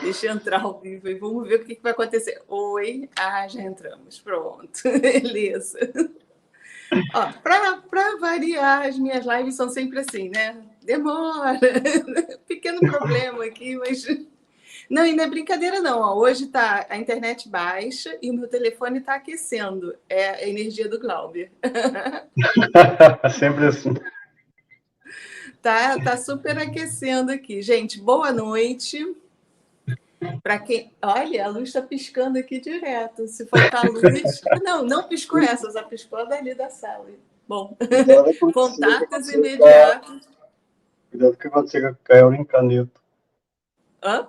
Deixa eu entrar ao vivo e vamos ver o que vai acontecer. Oi, já entramos, pronto, beleza. Para variar, as minhas lives são sempre assim, né? Demora, pequeno problema aqui, mas... Não, e não é brincadeira não, hoje tá a internet baixa e o meu telefone está aquecendo, é a energia do Glauber. Sempre assim. Tá super aquecendo aqui. Gente, boa noite. Para quem... Olha, a luz está piscando aqui direto. Se faltar luz... Não piscou essa, só piscou a dali da sala. Bom, contatos imediatos. Cuidado que acontecer com a Erin Caneto. Hã?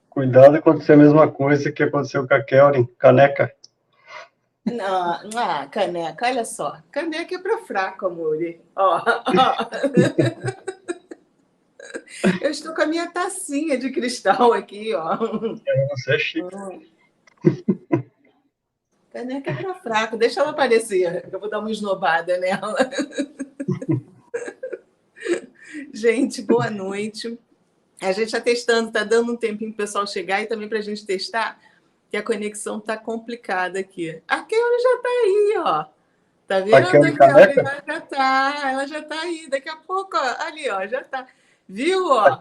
Cuidado acontecer a mesma coisa que aconteceu com a Kelly, caneca. Não, caneca, olha só. Caneca é para fraco, amor. Eu estou com a minha tacinha de cristal aqui, ó. Você é chique. Caneca é para fraco, deixa ela aparecer, eu vou dar uma esnobada nela. Gente, boa noite. A gente está testando, está dando um tempinho para o pessoal chegar e também para a gente testar, que a conexão está complicada aqui. A Kelly já está aí, ó. Tá vendo? A Kelly ela já está aí. Daqui a pouco, ó, ali, ó, já está. Viu, ó?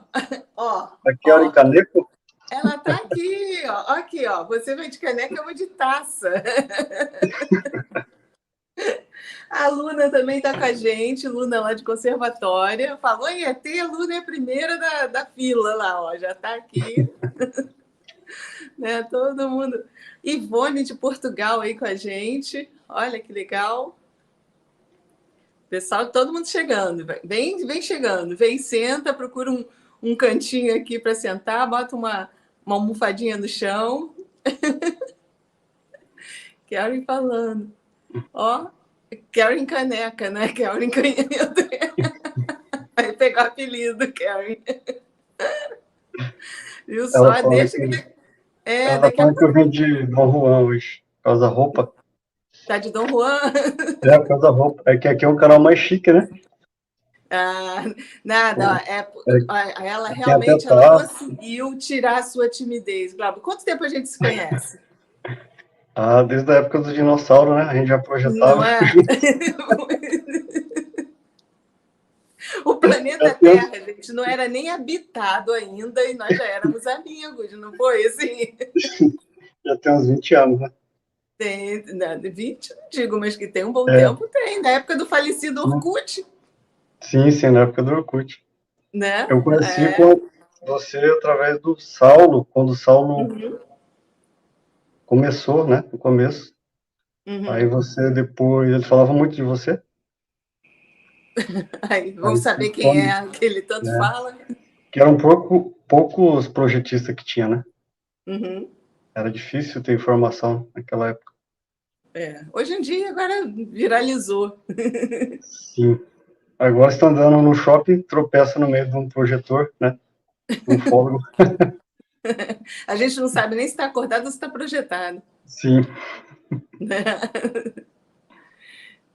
A Kelly Caneco? Ela está aqui, ó. Aqui, ó. Você vai de caneca, eu vou de taça. A Luna também está com a gente, Luna lá de conservatória. Falou em ET, a Luna é a primeira da fila lá, ó, já está aqui. Né, todo mundo. Ivone de Portugal aí com a gente. Olha que legal. Pessoal, todo mundo chegando. Vem chegando. Vem, senta, procura um cantinho aqui para sentar, bota uma almofadinha no chão. Karen falando. Ó, Karen Caneca, né? Karen Canheta. Aí pegou o apelido, Karen. Viu só? Deixa que... Ela falando que eu vim de Dom Juan hoje, por causa da roupa. Tá de Dom Juan? É, por causa da roupa. É que aqui é um canal mais chique, né? Nada, ela realmente ela conseguiu tirar a sua timidez. Glauber, quanto tempo a gente se conhece? Desde a época do dinossauro, né? A gente já projetava. Não é? O planeta Terra, gente, não era nem habitado ainda e nós já éramos amigos, não foi assim? Já tem uns 20 anos, né? Tem, 20, não digo, mas que tem um bom tempo, tem. Da época do falecido Orkut. Sim, na época do Orkut. Né? Eu conheci você através do Saulo, quando o Saulo começou, né? No começo. Aí você depois... Ele falava muito de você. Aí, vamos saber quem é que ele tanto fala. Que eram poucos projetistas que tinha, né? Era difícil ter informação naquela época. Hoje em dia, agora viralizou. Sim. Agora estão andando no shopping, tropeça no meio de um projetor, né? Um fólogo. A gente não sabe nem se está acordado ou se está projetado. Sim.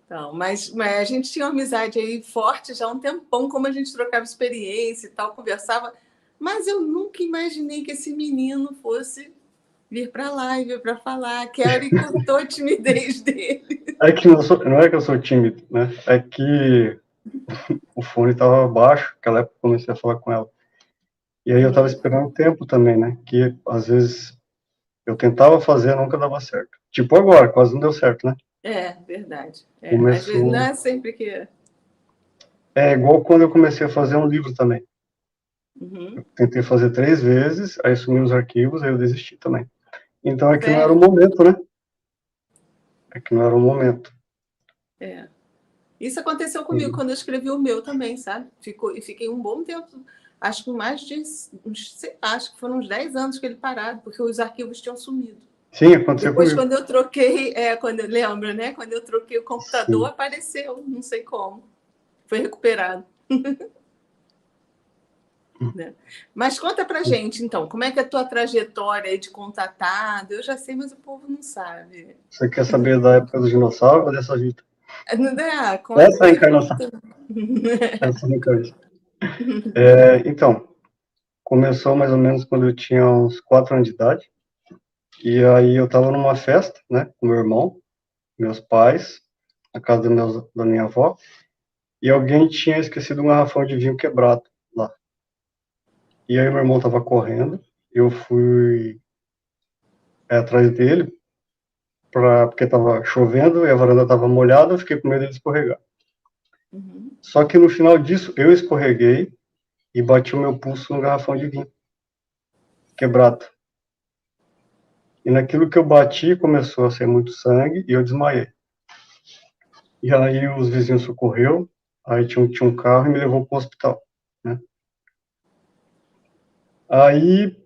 Então, mas a gente tinha uma amizade aí forte já há um tempão, como a gente trocava experiência e tal, conversava, mas eu nunca imaginei que esse menino fosse vir para a live para falar, que ele cortou a timidez dele. É que não é que eu sou tímido, né? É que o fone estava baixo, naquela época eu comecei a falar com ela. E aí eu estava esperando o tempo também, né? Que às vezes eu tentava fazer, nunca dava certo. Tipo agora, quase não deu certo, né? Verdade. Começou... Às vezes não é sempre que... É igual quando eu comecei a fazer um livro também. Eu tentei fazer 3 vezes, aí sumiu os arquivos, aí eu desisti também. Então é que não era o momento, né? É que não era o momento. Isso aconteceu comigo quando eu escrevi o meu também, sabe? Fiquei um bom tempo, acho que mais de, acho que foram uns 10 anos que ele parado, porque os arquivos tinham sumido. Sim, aconteceu Depois, comigo. Quando eu troquei, lembra, né? Quando eu troquei o computador, apareceu, não sei como. Foi recuperado. Né? Mas conta pra gente, então, como é que é a tua trajetória aí de contatado? Eu já sei, mas o povo não sabe. Você quer saber da época do dinossauro ou dessa vida? Essa encarnação. Essa encarnação. Então, começou mais ou menos quando eu tinha uns 4 anos de idade. E aí eu estava numa festa, né, com meu irmão, meus pais, na casa da minha avó, e alguém tinha esquecido um garrafão de vinho quebrado lá. E aí meu irmão estava correndo, eu fui atrás dele, porque estava chovendo e a varanda estava molhada, eu fiquei com medo de escorregar. Uhum. Só que no final disso, eu escorreguei e bati o meu pulso no garrafão de vinho quebrado. E naquilo que eu bati, começou a sair muito sangue e eu desmaiei. E aí os vizinhos socorreu, aí tinha um carro e me levou para o hospital, né? Aí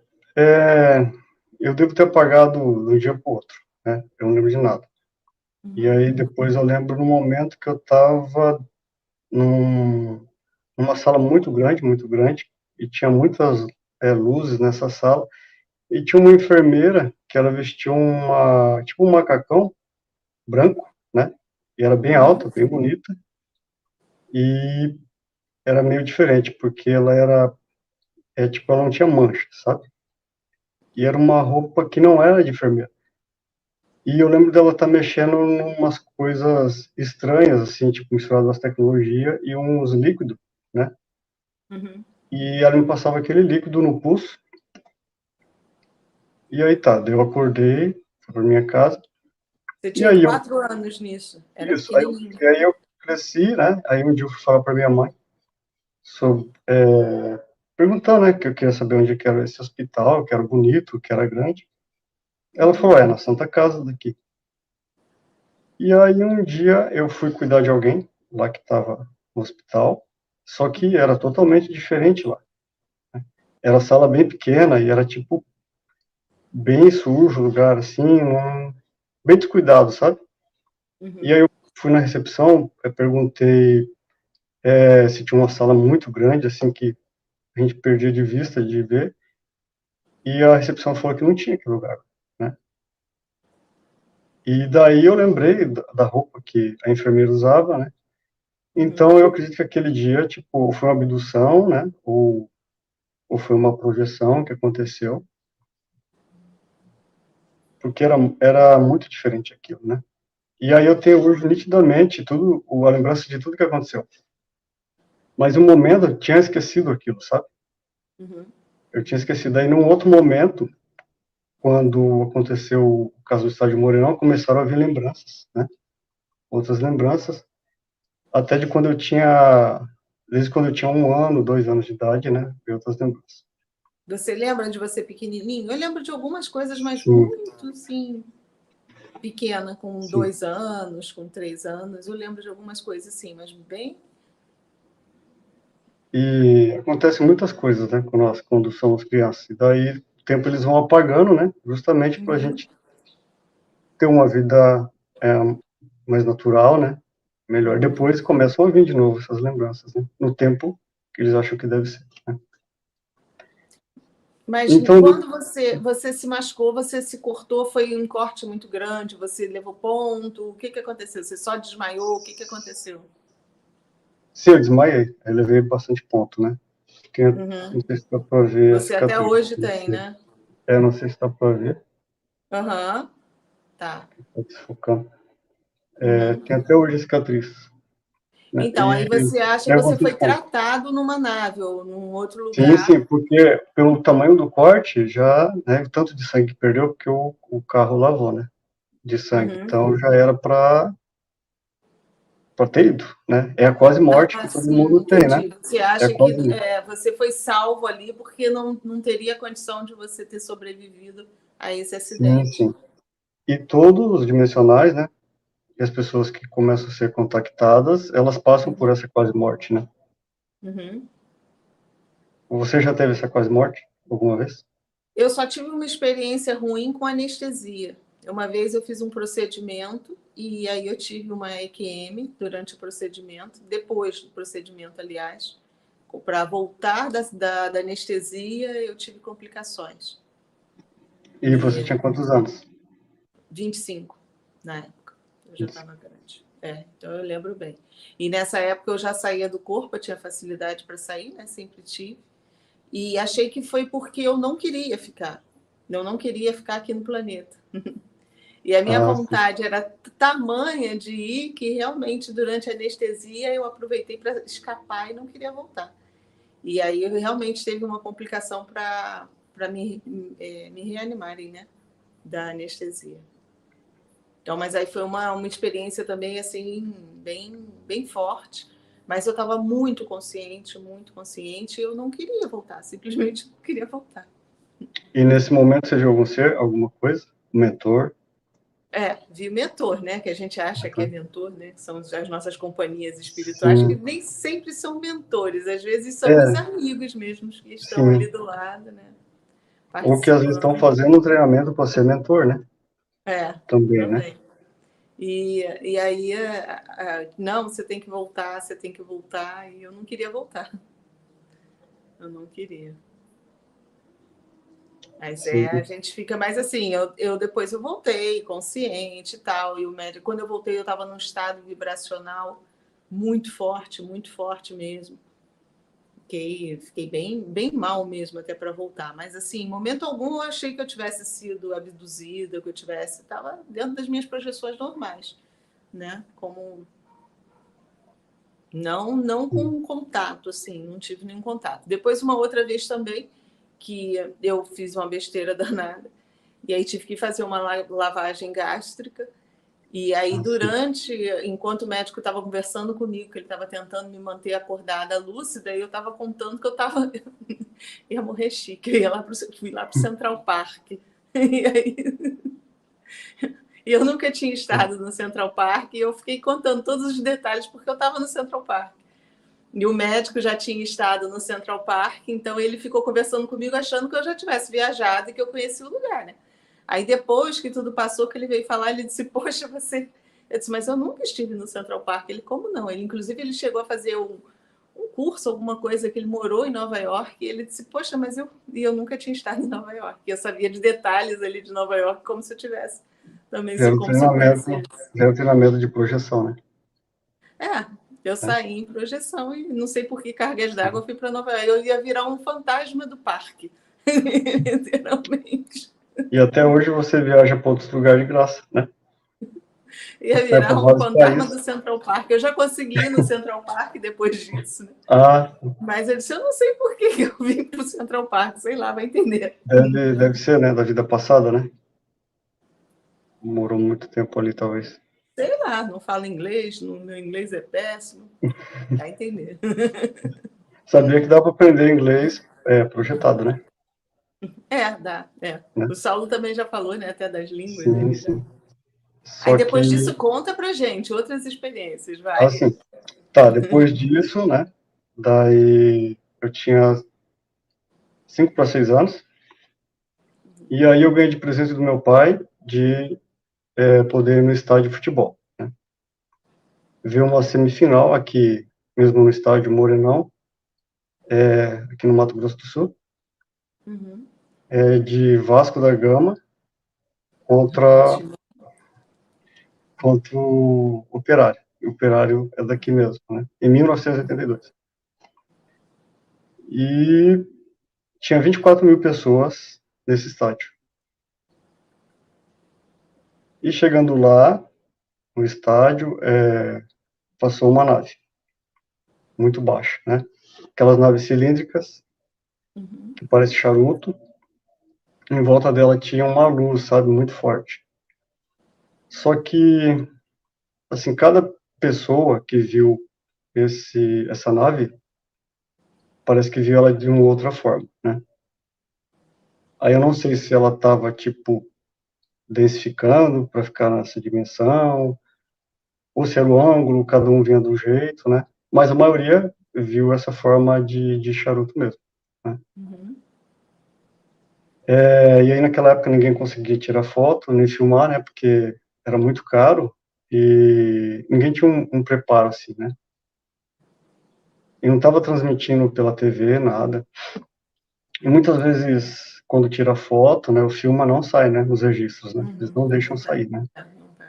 eu devo ter apagado de um dia para o outro, né? Eu não lembro de nada. E aí depois eu lembro no momento que eu estava numa sala muito grande, e tinha muitas luzes nessa sala, e tinha uma enfermeira que ela vestia tipo um macacão branco, né? E era bem alta, bem bonita, e era meio diferente, porque ela era, tipo, ela não tinha mancha, sabe? E era uma roupa que não era de enfermeira. E eu lembro dela estar mexendo em umas coisas estranhas, assim, tipo, misturado umas tecnologia e uns líquidos, né? Uhum. E ela me passava aquele líquido no pulso, e aí tá, daí eu acordei, fui pra minha casa, Você e tinha aí eu, 4 anos nisso, era isso, aí eu, pequenininho. e aí eu cresci, né? Aí um dia eu fui falar pra minha mãe, sobre, perguntando, né, que eu queria saber onde que era esse hospital, que era bonito, que era grande. Ela falou, na Santa Casa daqui. E aí um dia eu fui cuidar de alguém lá que estava no hospital, só que era totalmente diferente lá. Era sala bem pequena e era tipo bem sujo o lugar, assim, bem descuidado, sabe? E aí Uhum. eu fui na recepção, eu perguntei se tinha uma sala muito grande, assim, que a gente perdia de vista de ver, e a recepção falou que não tinha aquele lugar, né? E daí eu lembrei da roupa que a enfermeira usava, né? Uhum. Então eu acredito que aquele dia, tipo, foi uma abdução, né? Ou foi uma projeção que aconteceu, porque era muito diferente aquilo, né? E aí eu tenho hoje nitidamente a lembrança de tudo que aconteceu. Mas no momento eu tinha esquecido aquilo, sabe? Uhum. Eu tinha esquecido. Aí num outro momento, quando aconteceu o caso do estádio Morenão, começaram a vir lembranças, né? Outras lembranças, até desde quando eu tinha 1 ano, 2 anos de idade, né? E outras lembranças. Você lembra de você pequenininho? Eu lembro de algumas coisas, mas Sim, muito, assim, pequena, com sim. 2 anos, com 3 anos. Eu lembro de algumas coisas, assim, mas bem. E acontecem muitas coisas, né, quando somos crianças. E daí, o tempo eles vão apagando, né, justamente para a Uhum. gente ter uma vida é, mais natural, né, melhor. Uhum. Depois começam a vir de novo essas lembranças, né, no tempo que eles acham que deve ser, né. Mas Então, quando você se machucou, você se cortou, foi um corte muito grande, você levou ponto, o que que aconteceu? Você só desmaiou, o que que aconteceu? se eu desmaiei, eu levei bastante ponto, né. Uhum. Não sei se dá para ver a Você até cicatriz. hoje Não tem, sei. né? Não sei se dá para ver, Aham, tá. tá desfocando. Uhum. Tem até hoje a cicatriz, né. Então, aí você acha que Leva você foi bastante ponto. tratado numa nave ou num outro Sim, lugar. sim, porque pelo tamanho do corte, já, né, o tanto de sangue que perdeu, porque o carro lavou, né, de sangue. Uhum. Então já era para ter ido, né? É a quase morte Ah, que todo sim, mundo tem, né? entendi. Você É acha que quase isso. você foi salvo ali porque não teria condição de você ter sobrevivido a esse Sim, acidente. sim. E todos os dimensionais, né? E as pessoas que começam a ser contactadas, elas passam por essa quase morte, né? Uhum. Você já teve essa quase morte alguma vez? Eu só tive uma experiência ruim com anestesia. Uma vez eu fiz um procedimento e aí eu tive uma EQM durante o procedimento, depois do procedimento, aliás, para voltar da anestesia, eu tive complicações. E você tinha quantos anos? 25 na época. Eu já estava grande. Então eu lembro bem. E nessa época eu já saía do corpo, eu tinha facilidade para sair, né? Sempre tive. E achei que foi porque eu não queria ficar. Eu não queria ficar aqui no planeta. E a minha Sim. vontade era tamanha de ir que realmente durante a anestesia eu aproveitei para escapar e não queria voltar. E aí eu realmente teve uma complicação para me reanimarem, né? Da anestesia. Então, mas aí foi uma experiência também assim bem forte. Mas eu estava muito consciente, e eu não queria voltar, simplesmente não queria voltar. E nesse momento você viu algum ser, alguma coisa? Um mentor? Vi mentor, né? Que a gente acha que é mentor, né? Que são as nossas companhias espirituais, que Sim. nem sempre são mentores, às vezes são os É, amigos mesmos que estão ali sim. do lado, né? Ou que às vezes estão Participando. fazendo um treinamento para ser mentor, né? Também, né? Também. E aí, não, você tem que voltar, e eu não queria voltar. Eu não queria. Mas Sim. a gente fica mais assim, eu depois eu voltei, consciente e tal, e o médico, quando eu voltei, eu estava num estado vibracional muito forte mesmo. Fiquei bem mal mesmo até para voltar. Mas assim, em momento algum eu achei que eu tivesse sido abduzida, que eu estava dentro das minhas projeções normais, né? Como não Sim. com contato, assim, não tive nenhum contato. Depois, uma outra vez também, que eu fiz uma besteira danada, e aí tive que fazer uma lavagem gástrica, e aí Sim. enquanto o médico estava conversando comigo, que ele estava tentando me manter acordada, lúcida, e eu estava contando que eu estava ia morrer chique, fui lá para o Central Park, e aí eu nunca tinha estado no Central Park, e eu fiquei contando todos os detalhes, porque eu estava no Central Park. E o médico já tinha estado no Central Park, então ele ficou conversando comigo achando que eu já tivesse viajado e que eu conhecia o lugar, né? Aí depois que tudo passou, que ele veio falar, ele disse, poxa, você... Eu disse, mas eu nunca estive no Central Park. Ele, como não? Inclusive, ele chegou a fazer um curso, alguma coisa, que ele morou em Nova York, e ele disse, poxa, mas eu nunca tinha estado em Nova York. Eu sabia de detalhes ali de Nova York, como se eu tivesse. Também, como se eu conhecesse. Já é o treinamento de projeção, né? É, eu É, saí em projeção e não sei por que cargas d'água sim. eu fui para Nova York. Eu ia virar um fantasma do parque, literalmente. E até hoje você viaja para outros lugares de graça, né? Ia Vai para virar um vários fantasma do países. Central Park. Eu já consegui ir no Central Park depois disso, né? Ah, Mas eu disse, eu não sei por que eu vim para o Central Park, sei lá, vai entender. deve ser, né? Da vida passada, né? Morou muito tempo ali, talvez. Sei lá, não falo inglês, meu inglês é péssimo, vai entender. Sabia que dá para aprender inglês projetado, né? Dá, é. Né? O Saulo também já falou, né, até das línguas, Sim, ele já. sim. Aí Só que, depois disso, conta pra gente outras experiências, vai. assim, tá, depois disso, né? Daí eu tinha 5 para 6 anos. E aí eu ganhei de presente do meu pai de poder ir no estádio de futebol, né? Ver uma semifinal aqui, mesmo no estádio Morenão, aqui no Mato Grosso do Sul, Uhum. de Vasco da Gama contra, Ótimo. contra o Operário. O Operário é daqui mesmo, né? Em 1982. E tinha 24 mil pessoas nesse estádio. E chegando lá, no estádio, passou uma nave, muito baixa, né? Aquelas naves cilíndricas, Uhum. que parece charuto. Em volta dela tinha uma luz, sabe, muito forte. Só que, assim, cada pessoa que viu essa nave, parece que viu ela de uma outra forma, né? Aí eu não sei se ela estava, tipo, densificando para ficar nessa dimensão, ou se era o ângulo, cada um vinha de um jeito, né? Mas a maioria viu essa forma de charuto mesmo, né? Uhum. E aí naquela época ninguém conseguia tirar foto, nem filmar, né? Porque era muito caro e ninguém tinha um preparo assim, né? E não estava transmitindo pela TV, nada. E muitas vezes, quando tira foto, né, o filme não sai, né, nos registros, né? Eles Uhum. não deixam Não tá. sair, né? Não tá.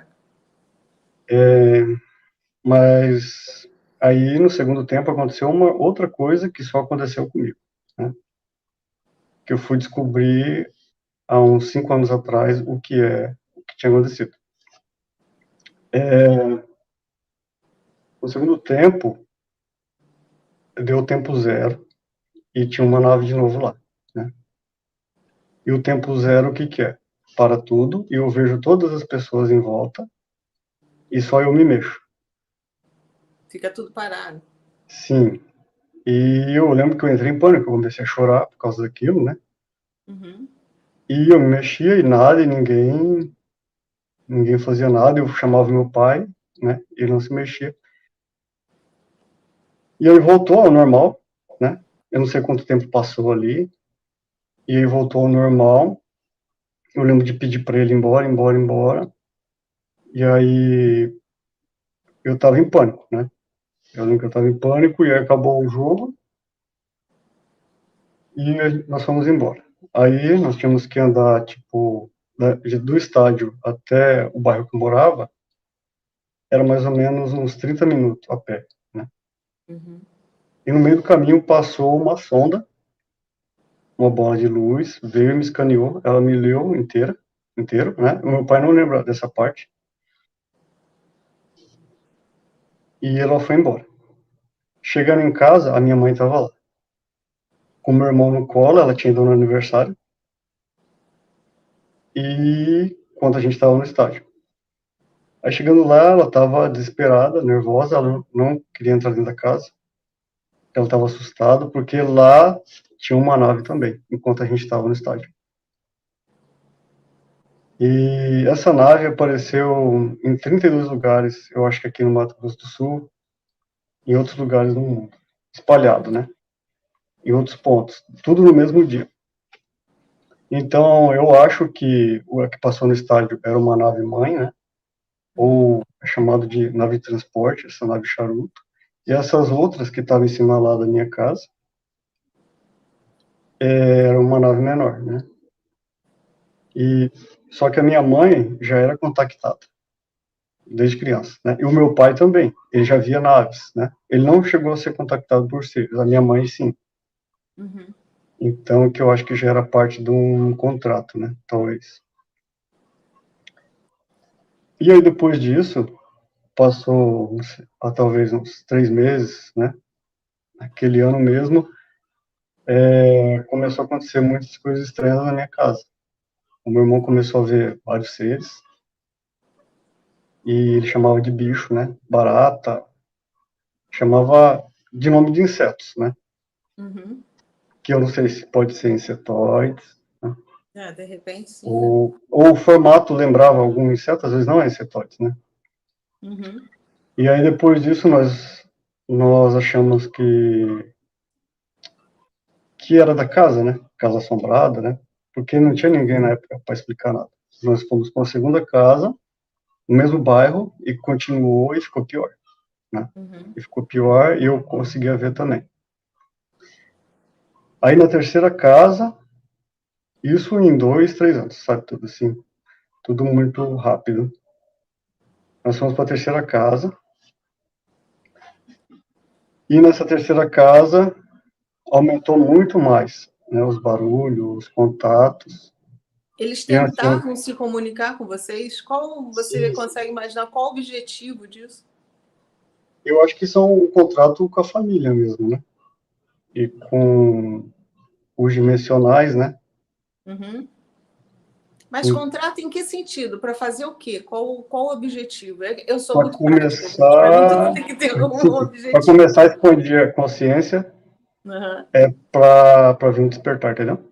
Mas aí, no segundo tempo, aconteceu uma outra coisa que só aconteceu comigo, né? que eu fui descobrir há uns 5 anos atrás o que tinha acontecido. No segundo tempo, deu tempo zero e tinha uma nave de novo lá, né? E o tempo zero, o que que é? Para tudo e eu vejo todas as pessoas em volta e só eu me mexo. Fica tudo parado. Sim. E eu lembro que eu entrei em pânico, eu comecei a chorar por causa daquilo, né? Uhum. E eu me mexia e nada, e ninguém fazia nada. Eu chamava meu pai, né? Ele não se mexia. E aí voltou ao normal, né? Eu não sei quanto tempo passou ali. E aí voltou ao normal. Eu lembro de pedir para ele ir embora, embora, embora. E aí eu tava em pânico, né? Eu lembro que eu tava em pânico e aí acabou o jogo e nós fomos embora. Aí nós tínhamos que andar, tipo, do estádio até o bairro que eu morava, era mais ou menos uns 30 minutos a pé, né? Uhum. E no meio do caminho passou uma sonda, uma bola de luz, veio e me escaneou, ela me leu inteiro, né? O meu pai não lembra dessa parte. E ela foi embora. Chegando em casa, a minha mãe estava lá. Com meu irmão no colo, ela tinha ido no aniversário. E quando a gente estava no estádio. Aí chegando lá, ela estava desesperada, nervosa, ela não queria entrar dentro da casa. Ela estava assustada porque lá tinha uma nave também, enquanto a gente estava no estádio. E essa nave apareceu em 32 lugares, eu acho que aqui no Mato Grosso do Sul, em outros lugares do mundo, espalhado, né? Em outros pontos, tudo no mesmo dia. Então, eu acho que o que passou no estádio era uma nave mãe, né? Ou é chamado de nave de transporte, essa nave charuto. E essas outras que estavam em cima lá da minha casa, era uma nave menor, né? E só que a minha mãe já era contactada desde criança, né? E o meu pai também, ele já via naves, né? Ele não chegou a ser contactado por seres, a minha mãe sim. Uhum. Então, que eu acho que já era parte de um contrato, né? Talvez. E aí depois disso, passou talvez uns 3 meses, né? Aquele ano mesmo, começou a acontecer muitas coisas estranhas na minha casa. O meu irmão começou a ver vários seres, e ele chamava de bicho, né? Barata, chamava de nome de insetos, né? Uhum. Que eu não sei se pode ser insetoides, né? De repente, sim, né? Ou o formato lembrava algum inseto, às vezes não é insetoides, né? Uhum. E aí depois disso nós achamos que era da casa, né? Casa assombrada, né? Porque não tinha ninguém na época para explicar nada. Nós fomos para uma segunda casa, no mesmo bairro, e continuou e ficou pior, né? Uhum. E ficou pior e eu conseguia ver também. Aí na terceira casa, isso em 2, 3 anos, sabe? Tudo assim, tudo muito rápido. Nós fomos para a terceira casa, e nessa terceira casa aumentou muito mais, né? Os barulhos, os contatos. Eles E nós tínhamos, tentavam se comunicar com vocês? Qual você sim, consegue imaginar qual o objetivo disso? eu acho que são um contrato com a família mesmo, né? E com os dimensionais, né? Uhum. Mas contrato em que sentido? Para fazer o quê? Qual o objetivo? Eu sou Para muito prática, gente. Para mim, tudo começar, tem que ter um para objetivo. começar a expandir a consciência, Uhum. para vir um despertar, entendeu?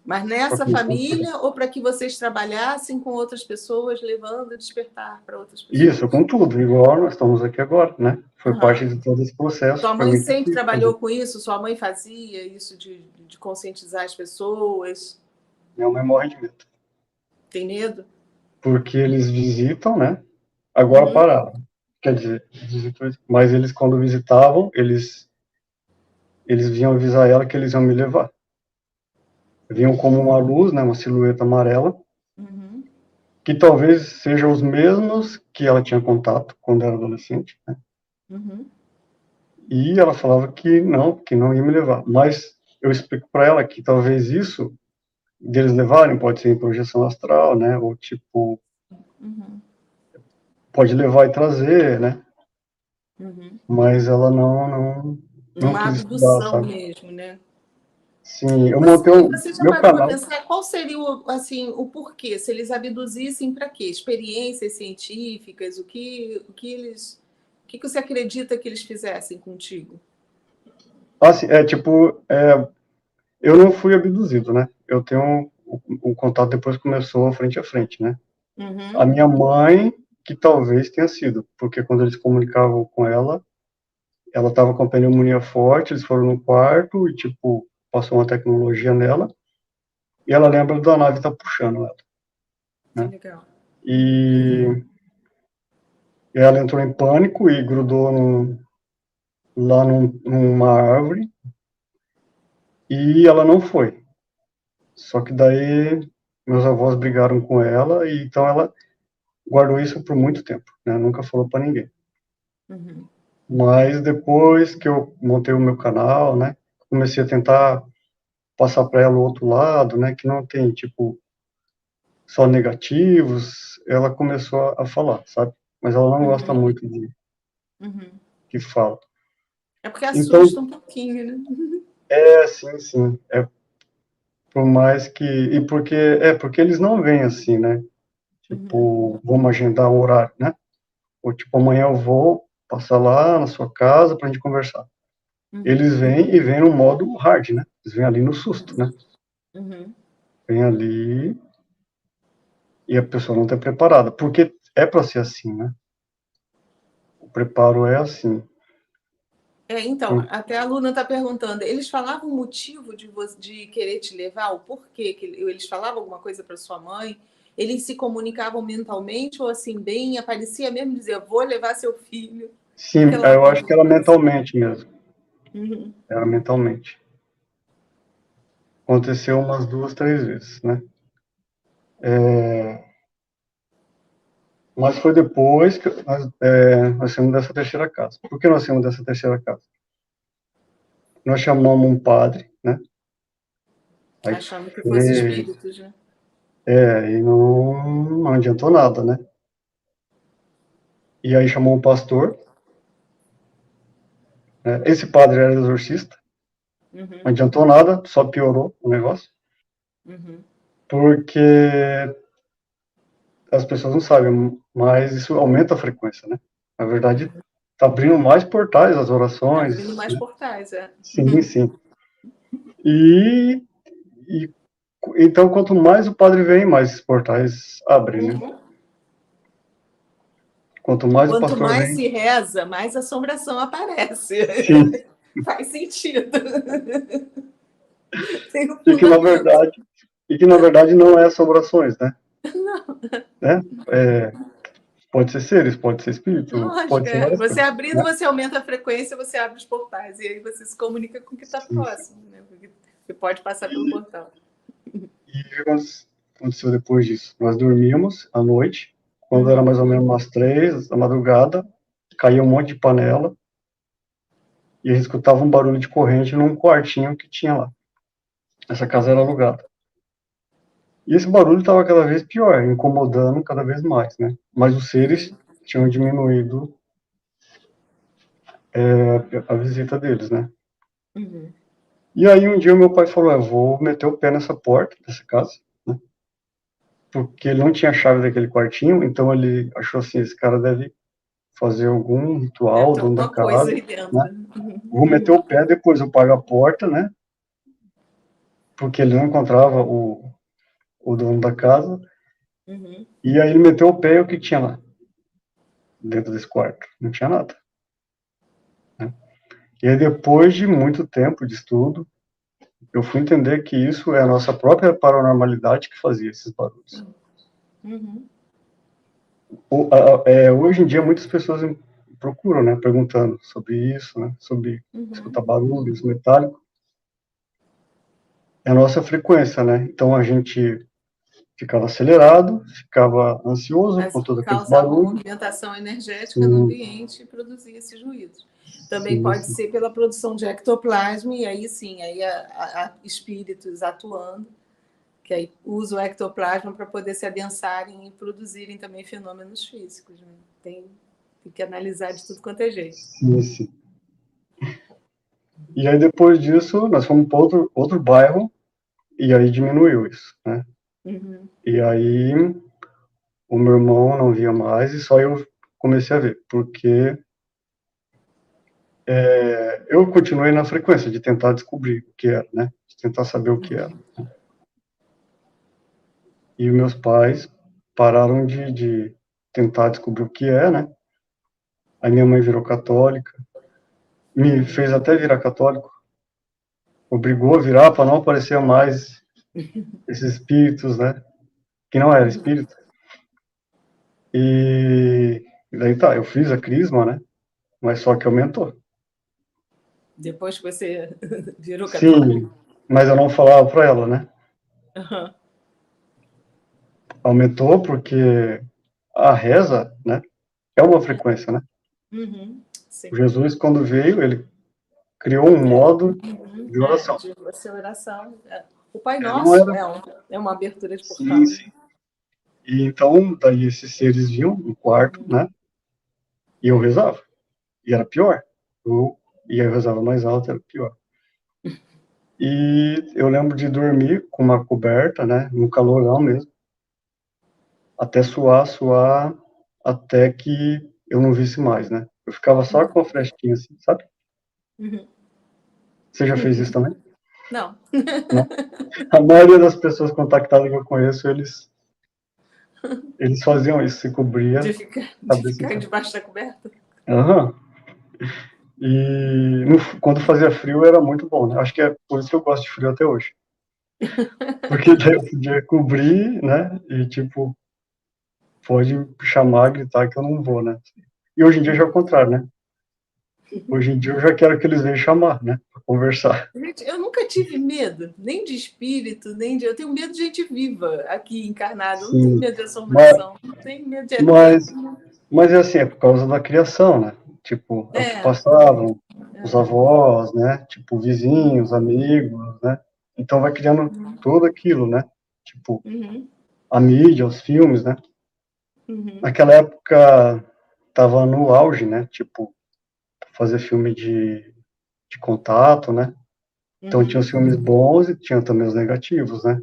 Mas Para nessa começar a despertar. família ou para que vocês trabalhassem com outras pessoas, levando a despertar para outras Isso, pessoas? com tudo, igual nós estamos aqui agora, né? Foi parte Uhum. de todo esse processo, Sua para mãe mim ter sempre que fazer. trabalhou com isso? Sua mãe fazia isso de conscientizar as pessoas? Minha mãe morre de medo, Tem medo? porque eles visitam, né? Agora Uhum. pararam. Quer dizer, visitam, mas eles quando visitavam, eles vinham avisar ela que eles iam me levar. Vinham como uma luz, né? Uma silhueta amarela, Uhum. que talvez sejam os mesmos que ela tinha contato quando era adolescente, né? Uhum. E ela falava que não ia me levar. Mas eu explico para ela que talvez isso deles levarem pode ser em projeção astral, né? Ou tipo, pode levar e trazer, né? Mas ela não Uma quis estudar, abdução sabe? mesmo, né? Sim, eu montei Você, você já meu parou para canal. pensar qual seria o, assim, o porquê? Se eles abduzissem para quê? Experiências científicas? O que você acredita que eles fizessem contigo? Assim, tipo, eu não fui abduzido, né? Eu tenho o contato depois começou frente a frente, né? A Uhum, minha mãe, que talvez tenha sido, porque quando eles comunicavam com ela estava com a pneumonia forte, eles foram no quarto e, tipo, passou uma tecnologia nela, e ela lembra da nave estar puxando ela, que né? legal. E ela entrou em pânico e grudou lá numa árvore, e ela não foi. Só que daí meus avós brigaram com ela, e então ela guardou isso por muito tempo, né? Nunca falou para ninguém. Uhum, Mas depois que eu montei o meu canal, né, comecei a tentar passar para ela o outro lado, né, que não tem, tipo, só negativos, ela começou a falar, sabe? Mas ela não gosta uhum, muito de uhum. que fala. É porque Então, assusta um pouquinho, né? sim, sim, por mais que, porque eles não vêm assim, né? Uhum, Tipo, vamos agendar um horário, né? Ou tipo, amanhã eu vou passar lá na sua casa pra gente conversar. uhum, Eles vêm e vêm no modo hard, né? Eles vêm ali no susto, né? uhum. Vêm ali e a pessoa não está preparada, porque é para ser assim, né? O preparo é assim. Então, Por, até a Luna está perguntando, eles falavam o motivo de querer te levar, o porquê que eles falavam alguma coisa para sua mãe? Eles se comunicavam mentalmente ou assim, bem, aparecia mesmo dizer, vou levar seu filho, sim, fica lá eu acho vendo que de era coração. mentalmente mesmo. Uhum, Era mentalmente. Aconteceu umas duas, três vezes, né? Mas foi depois que nós saímos dessa terceira casa. Por que nós saímos dessa terceira casa? Nós chamamos um padre, né? Aí achando que fosse foi, espíritos, né? e não adiantou nada, né? E aí chamou um pastor, né? Esse padre era exorcista, não Uhum, adiantou nada, só piorou o negócio, uhum, porque as pessoas não sabem, mas isso aumenta a frequência, né? Na verdade, está abrindo mais portais às tá abrindo orações, mais né? portais, é. Sim, sim. E, e então, quanto mais o padre vem, mais esses portais abrem, né? Uhum. Quanto mais o Quanto pastor mais vem, se reza, mais assombração aparece. sim. Faz sentido. Tem um E que na fundamento. verdade, não é assombrações, né? É, pode ser seres, pode ser espírito, Lógico, pode ser é. várias Você coisas, abrindo, né? você aumenta a frequência, você abre os portais. E aí você se comunica com o que está Sim, sim. próximo, né? Porque você pode passar pelo portal. E o que aconteceu depois disso? Nós dormíamos à noite, quando era Uhum. mais ou menos umas 3 da madrugada, caía um monte de panela, e a gente escutava um barulho de corrente num quartinho que tinha lá. Essa casa era alugada. E esse barulho estava cada vez pior, incomodando cada vez mais, né? Mas os seres tinham diminuído a visita deles, né? Uhum. E aí um dia o meu pai falou, eu vou meter o pé nessa porta dessa casa, né? Porque ele não tinha chave daquele quartinho, então ele achou assim, esse cara deve fazer algum Deve ritual, ter dono da alguma coisa casa, aí né? dentro. Vou meter o pé, depois eu pago a porta, né? Porque ele não encontrava o dono da casa. Uhum. E aí ele meteu o pé e o que tinha lá, dentro desse quarto? Não tinha nada, né? E aí depois de muito tempo de estudo, eu fui entender que isso é a nossa própria paranormalidade que fazia esses barulhos. Uhum. Hoje em dia muitas pessoas procuram, né, perguntando sobre isso, né, sobre Uhum. escutar barulhos metálicos. É a nossa frequência, né? Então a gente ficava acelerado, ficava ansioso Mas com todos aqueles causava uma barulhos. movimentação energética no Sim, ambiente e produzia esses ruídos. Também Sim, pode sim. ser pela produção de ectoplasma, e aí sim, aí há espíritos atuando, que aí usam o ectoplasma para poder se adensarem e produzirem também fenômenos físicos. Né? Tem que analisar de tudo quanto é jeito. Sim, sim. E aí depois disso, nós fomos para outro bairro, e aí diminuiu isso, né? Uhum. E aí o meu irmão não via mais, e só eu comecei a ver, porque eu continuei na frequência de tentar descobrir o que era, né? De tentar saber o que era. E meus pais pararam de tentar descobrir o que é, né? Aí minha mãe virou católica, me fez até virar católico, obrigou a virar para não aparecer mais esses espíritos, né? Que não era espírito. E daí tá, eu fiz a crisma, né? Mas só que aumentou. Depois que você virou Sim, católico? mas eu não falava para ela, né? Uhum. Aumentou porque a reza, né? É uma frequência, né? Uhum. Sim. Jesus, quando veio, ele criou um modo Uhum. de oração. De aceleração. O Pai Não Nosso era. é uma abertura de Sim, portal. Né? sim. E então, daí esses seres vinham no quarto, Uhum. né? E eu rezava. E era pior. E aí eu rezava mais alto, era pior. E eu lembro de dormir com uma coberta, né? No calorão mesmo. Até suar, até que eu não visse mais, né? Eu ficava só com a frestinha assim, sabe? Uhum. Você já fez isso também? Não. Não? A maioria das pessoas contactadas que eu conheço, eles faziam isso, se cobria a De cabeça ficar inteira. debaixo da coberta? Aham. E quando fazia frio era muito bom, né? Acho que é por isso que eu gosto de frio até hoje. Porque daí eu podia cobrir, né? E tipo, pode chamar, gritar que eu não vou, né? E hoje em dia já é o contrário, né? Hoje em dia eu já quero que eles venham chamar, né? Pra conversar. Gente, eu nunca tive medo, nem de espírito, nem de. Eu tenho medo de gente viva aqui encarnada. Eu não tenho Sim. medo de Mas, assombração. Não tenho medo de mas, ET. mas é assim, é por causa da criação, né? Tipo, é o que É. passavam, os Aham. avós, né? Tipo, vizinhos, amigos, né? Então vai criando tudo aquilo, né? Tipo, Uhum. a mídia, os filmes, né? Uhum. Naquela época tava no auge, né? Tipo, fazer filme de contato, né? Então tinha Uhum. os filmes bons e tinha também os negativos, né?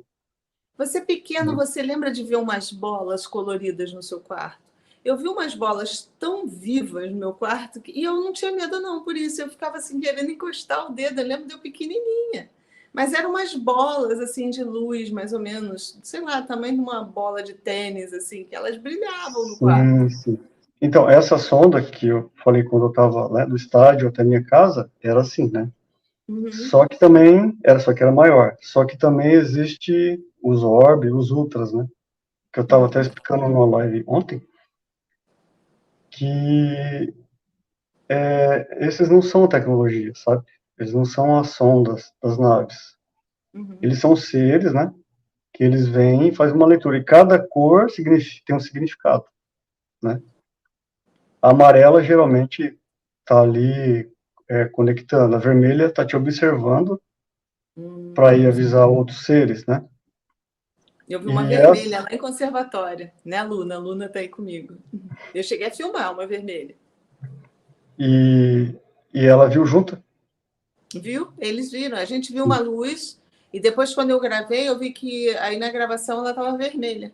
Você pequeno, você lembra de ver umas bolas coloridas no seu quarto? Eu vi umas bolas tão vivas no meu quarto e eu não tinha medo, não, por isso. Eu ficava assim, querendo encostar o dedo. Eu lembro de eu pequenininha. Mas eram umas bolas, assim, de luz, mais ou menos, sei lá, tamanho de uma bola de tênis, assim, que elas brilhavam no quarto. Sim, sim. Então, essa sonda que eu falei quando eu estava, né, do estádio até minha casa, era assim, né? Uhum. Só que era maior. Só que também existe os Orb, os Ultras, né? Que eu estava até Uhum. explicando numa live ontem, que esses não são tecnologia, sabe? Eles não são as sondas das naves. Uhum. Eles são seres, né? Que eles vêm e fazem uma leitura. E cada cor tem um significado, né? A amarela geralmente está ali conectando. A vermelha está te observando para ir Hum. avisar outros seres, né? Eu vi uma E vermelha essa, lá em conservatório, né, Luna? A Luna tá aí comigo. Eu cheguei a filmar uma vermelha. e, e ela viu junto. Viu? Eles viram. A gente viu uma luz e depois, quando eu gravei, eu vi que aí na gravação ela estava vermelha.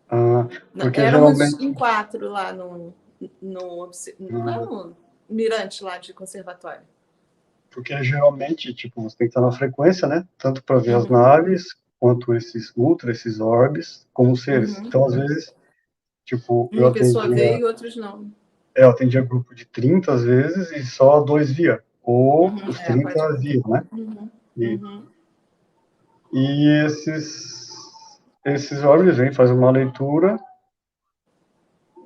Ah, porque Éramos geralmente, em quatro lá lá ah, no mirante lá de conservatório. porque geralmente, tipo, você tem que estar na frequência, né? Tanto para ver as Uhum, naves, quanto esses ultra, esses orbes, como seres. uhum. Então, às vezes, tipo, Uma pessoa vê e outros não. eu atendia grupo de 30 às vezes e só dois via. Ou Uhum, os 30 pode viam, acontecer. né? Uhum, E, uhum. e esses órgãos vêm, fazem uma leitura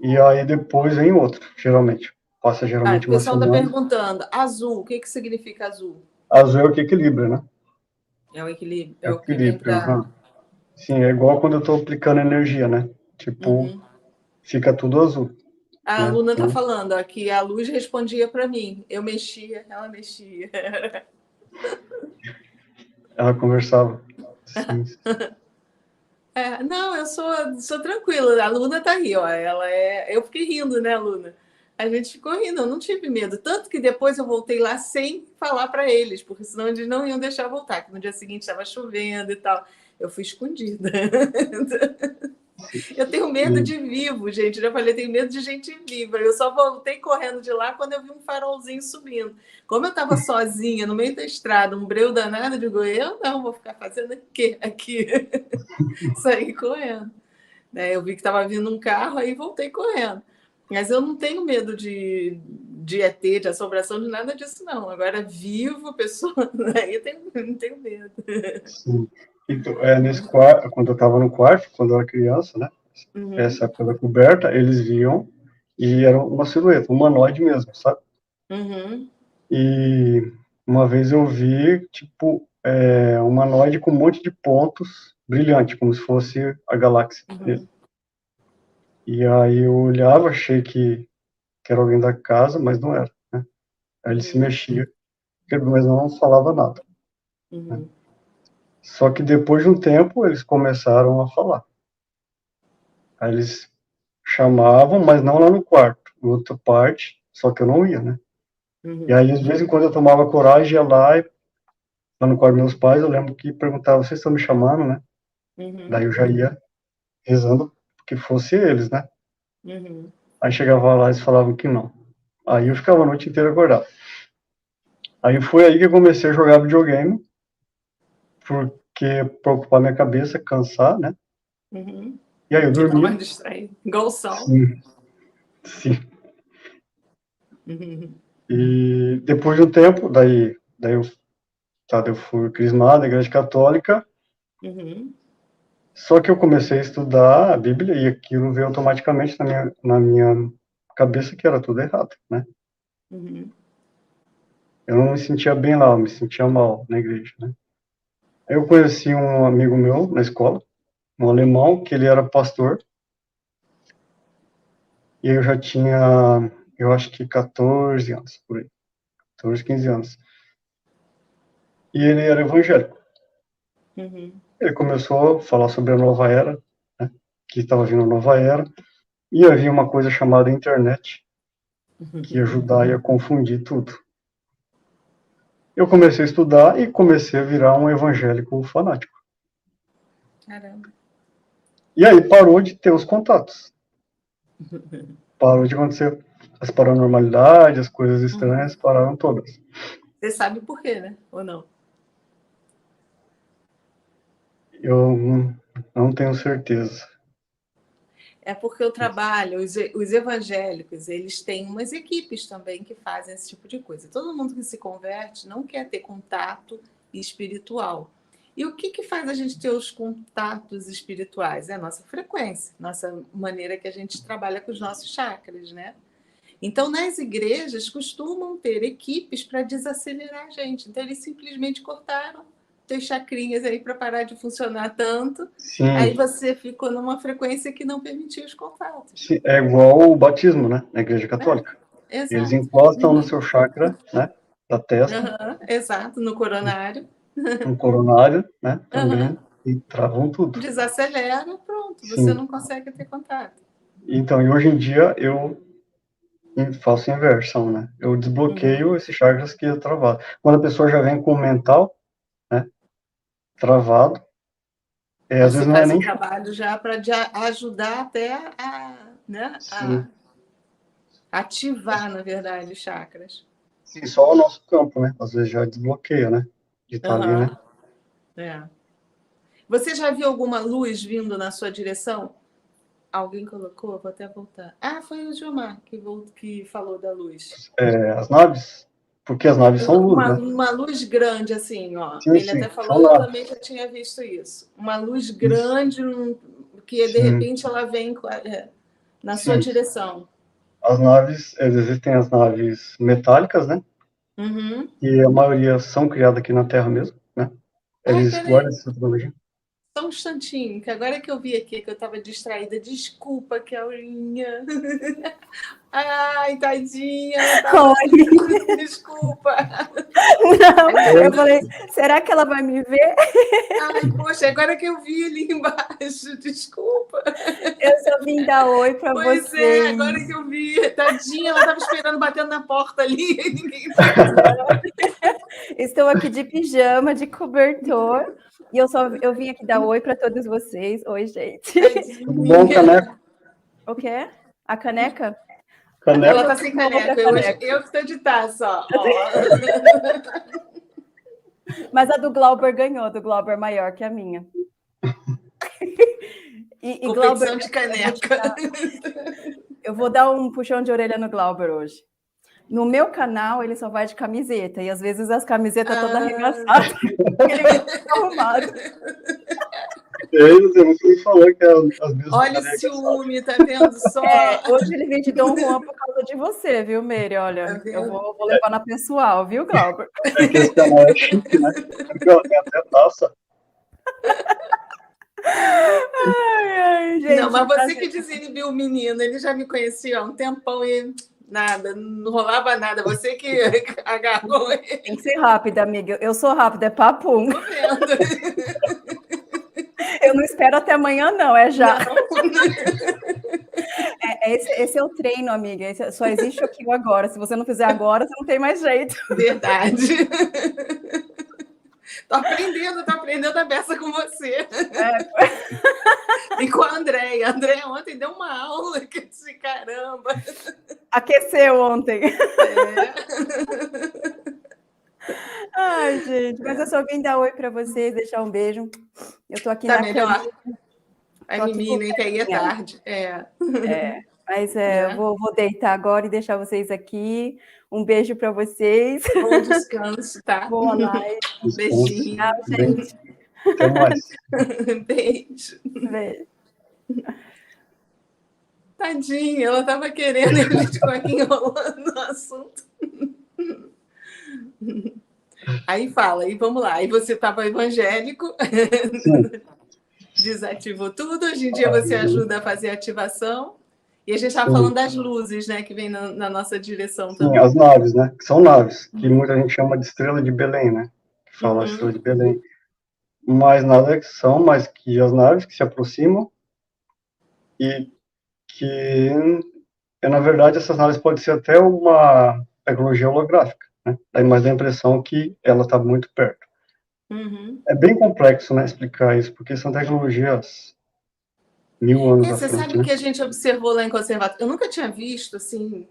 e aí depois vem outro, geralmente. Passa Ah, o geralmente uma pessoal está semana. perguntando, azul, o que, que significa azul? Azul é o que equilibra, né? É o equilíbrio, É é o o que vem equilíbrio. para. Aham. Sim, é igual quando eu estou aplicando energia, né? Tipo, Uhum, fica tudo azul. A né? aluna está Então, falando ó, que a luz respondia para mim. Eu mexia, ela mexia. ela conversava. Sim, Não, eu sou tranquila. A Luna tá aí, ó. Ela é. Eu fiquei rindo, né, Luna? A gente ficou rindo, eu não tive medo. Tanto que depois eu voltei lá sem falar para eles, porque senão eles não iam deixar eu voltar, que no dia seguinte estava chovendo e tal. Eu fui escondida. Eu tenho medo sim. de vivo, gente. Eu já falei, tenho medo de gente viva. Eu só voltei correndo de lá quando eu vi um farolzinho subindo. Como eu estava sozinha no meio da estrada, um breu danado, eu digo, eu não vou ficar fazendo o quê aqui? Saí correndo. Eu vi que estava vindo um carro, aí voltei correndo. Mas eu não tenho medo de ET, de assombração, de nada disso, não. Agora, vivo, pessoa, aí não tenho medo. Sim. Então, nesse quarto, quando eu estava no quarto, quando eu era criança, né? Uhum, Essa época da coberta, eles viam e era uma silhueta, um humanoide mesmo, sabe? uhum, E uma vez eu vi, tipo, um humanoide com um monte de pontos brilhante, como se fosse a galáxia mesmo. uhum, E aí eu olhava, achei que era alguém da casa, mas não era, né? Aí ele se uhum, mexia, mas não falava nada, né? uhum, Só que depois de um tempo eles começaram a falar. Aí eles chamavam, mas não lá no quarto, em outra parte, só que eu não ia, né? E uhum, aí, de vez em quando, eu tomava coragem, ia lá, lá no quarto dos meus pais, eu lembro que perguntava, vocês estão me chamando, né? Daí uhum, eu já ia rezando que fosse eles, né? uhum. Aí chegava lá, eles falavam que não. Aí eu ficava a noite inteira acordado. Aí foi aí que eu comecei a jogar videogame, porque para ocupar minha cabeça, cansar, né? Uhum. E aí eu E dá dormia. uma distraída. Igual o sol. Sim, sim. Uhum. E depois de um tempo, eu fui crismado na igreja católica, Uhum. só que eu comecei a estudar a Bíblia e aquilo veio automaticamente na minha cabeça que era tudo errado, né? Uhum. Eu não me sentia bem lá, eu me sentia mal na igreja, né? Aí eu conheci um amigo meu na escola, um alemão, que ele era pastor, e eu já tinha, eu acho que 14 anos, por aí, 14, 15 anos. E ele era evangélico. Uhum. Ele começou a falar sobre a nova era, né? Que estava vindo a nova era, e havia uma coisa chamada internet, que ia ajudar e a confundir tudo. Eu comecei a estudar e comecei a virar um evangélico fanático. Caramba. E aí parou de ter os contatos. Parou de acontecer as paranormalidades, as coisas Uhum. estranhas, pararam todas. Você sabe por quê, né? Ou não? Eu não tenho certeza. É porque o trabalho, os evangélicos, eles têm umas equipes também que fazem esse tipo de coisa. Todo mundo que se converte não quer ter contato espiritual. E o que faz a gente ter os contatos espirituais? É a nossa frequência, nossa maneira que a gente trabalha com os nossos chakras, né? Então, nas igrejas, costumam ter equipes para desacelerar a gente. Então, eles simplesmente cortaram teus chacrinhas aí para parar de funcionar tanto. Aí Sim, você ficou numa frequência que não permitia os contatos. sim, é igual o batismo, né, na Igreja Católica. Eles Exato. encostam no Uhum. seu chakra, né, da testa, Uhum. Exato, no coronário. no coronário, né, Uhum. também, e travam tudo. Desacelera, pronto, você Sim. não consegue ter contato. Então, e hoje em dia eu faço a inversão, né? Eu Uhum. desbloqueio esses chakras que é travado. Quando a pessoa já vem com o mental, né, travado, às Você vezes não é faz o nem trabalho já para ajudar até né, a sim, ativar, na verdade, os chakras. sim, só o nosso campo, né? Às vezes já desbloqueia, né? De estar ali, né? Aham. É. Você já viu alguma luz vindo na sua direção? Alguém colocou? Vou até voltar. Ah, foi o Gilmar que falou da luz. As naves, porque as naves são luz, né? Uma luz grande, assim, ó. Sim, Ele até sim, falou, são eu também já naves. tinha visto isso. Uma luz Isso, grande, que de sim, repente ela vem na sua sim. direção. As naves, existem as naves metálicas, né? Uhum. E a maioria são criadas aqui na Terra mesmo, né? Ai, Eles guardam peraí. essa tecnologia. Só um instantinho, que agora que eu vi aqui que eu estava distraída. Desculpa, Kellinha. Ai, tadinha, ela tava... Desculpa. Não, eu falei, será que ela vai me ver? Ai, poxa, agora que eu vi ali embaixo, desculpa. Eu só vim dar oi para vocês. Pois é, agora que eu vi. Tadinha, ela estava esperando, batendo na porta ali. E ninguém... Estou aqui de pijama, de cobertor. E eu vim aqui dar oi para todos vocês. Oi, gente. Tudo bom, caneco? O quê? A caneca? Caneco. Ela tá sem caneca. Eu que estou de taça, ó. Mas a do Glauber ganhou, do Glauber maior que a minha. E Glauber, de caneca. Eu vou dar um puxão de orelha no Glauber hoje. No meu canal, ele só vai de camiseta. E às vezes as camisetas todas arregaçadas. Ele vai ficar arrumado. Você me falou que as minhas... Olha o ciúme, tá vendo só? Hoje ele vem de Dom Juan por causa de você, viu, Meire? Olha, tá eu vou levar na pessoal, viu, Glauber? Porque esse canal é chique, né? Porque ela tem até taça. Ai, gente, não, mas você que desinibiu o menino, ele já me conhecia há um tempão e nada, não rolava nada. Você que agarrou ele. Tem que ser rápida, amiga. Eu sou rápida, é papum. Tô vendo. Eu não espero até amanhã, não, é já. Não. Esse é o treino, amiga. Só existe aquilo agora. Se você não fizer agora, você não tem mais jeito. Verdade. Tô aprendendo a beça com você. E com a Andréia. A Andréia ontem deu uma aula que eu disse, caramba. Aqueceu ontem. Ai, gente, mas eu só vim dar oi para vocês, deixar um beijo. Eu tô aqui tá na melhor. Caminha. A menina, que aí é tarde. Mas eu vou deitar agora e deixar vocês aqui. Um beijo para vocês. Bom descanso, tá? Boa noite. Beijinho. Tchau, gente. Até mais. Beijo. Beijo. Tadinha, ela estava querendo e a gente ficou aqui enrolando no assunto. Aí fala, e vamos lá. Aí você estava evangélico, desativou tudo. Hoje em dia você ajuda a fazer a ativação. E a gente estava falando das luzes, né, que vem na nossa direção também. Sim, as naves, né? Que são naves, que muita gente chama de estrela de Belém, né? Que fala estrela de Belém. Mas nada que são, mas que as naves que se aproximam e que, na verdade, essas naves podem ser até uma tecnologia holográfica, né? Mas dá a impressão que ela está muito perto. É bem complexo, né, explicar isso, porque são tecnologias 1000 anos à Você frente, sabe né? que a gente observou lá em conservatório? Eu nunca tinha visto, assim,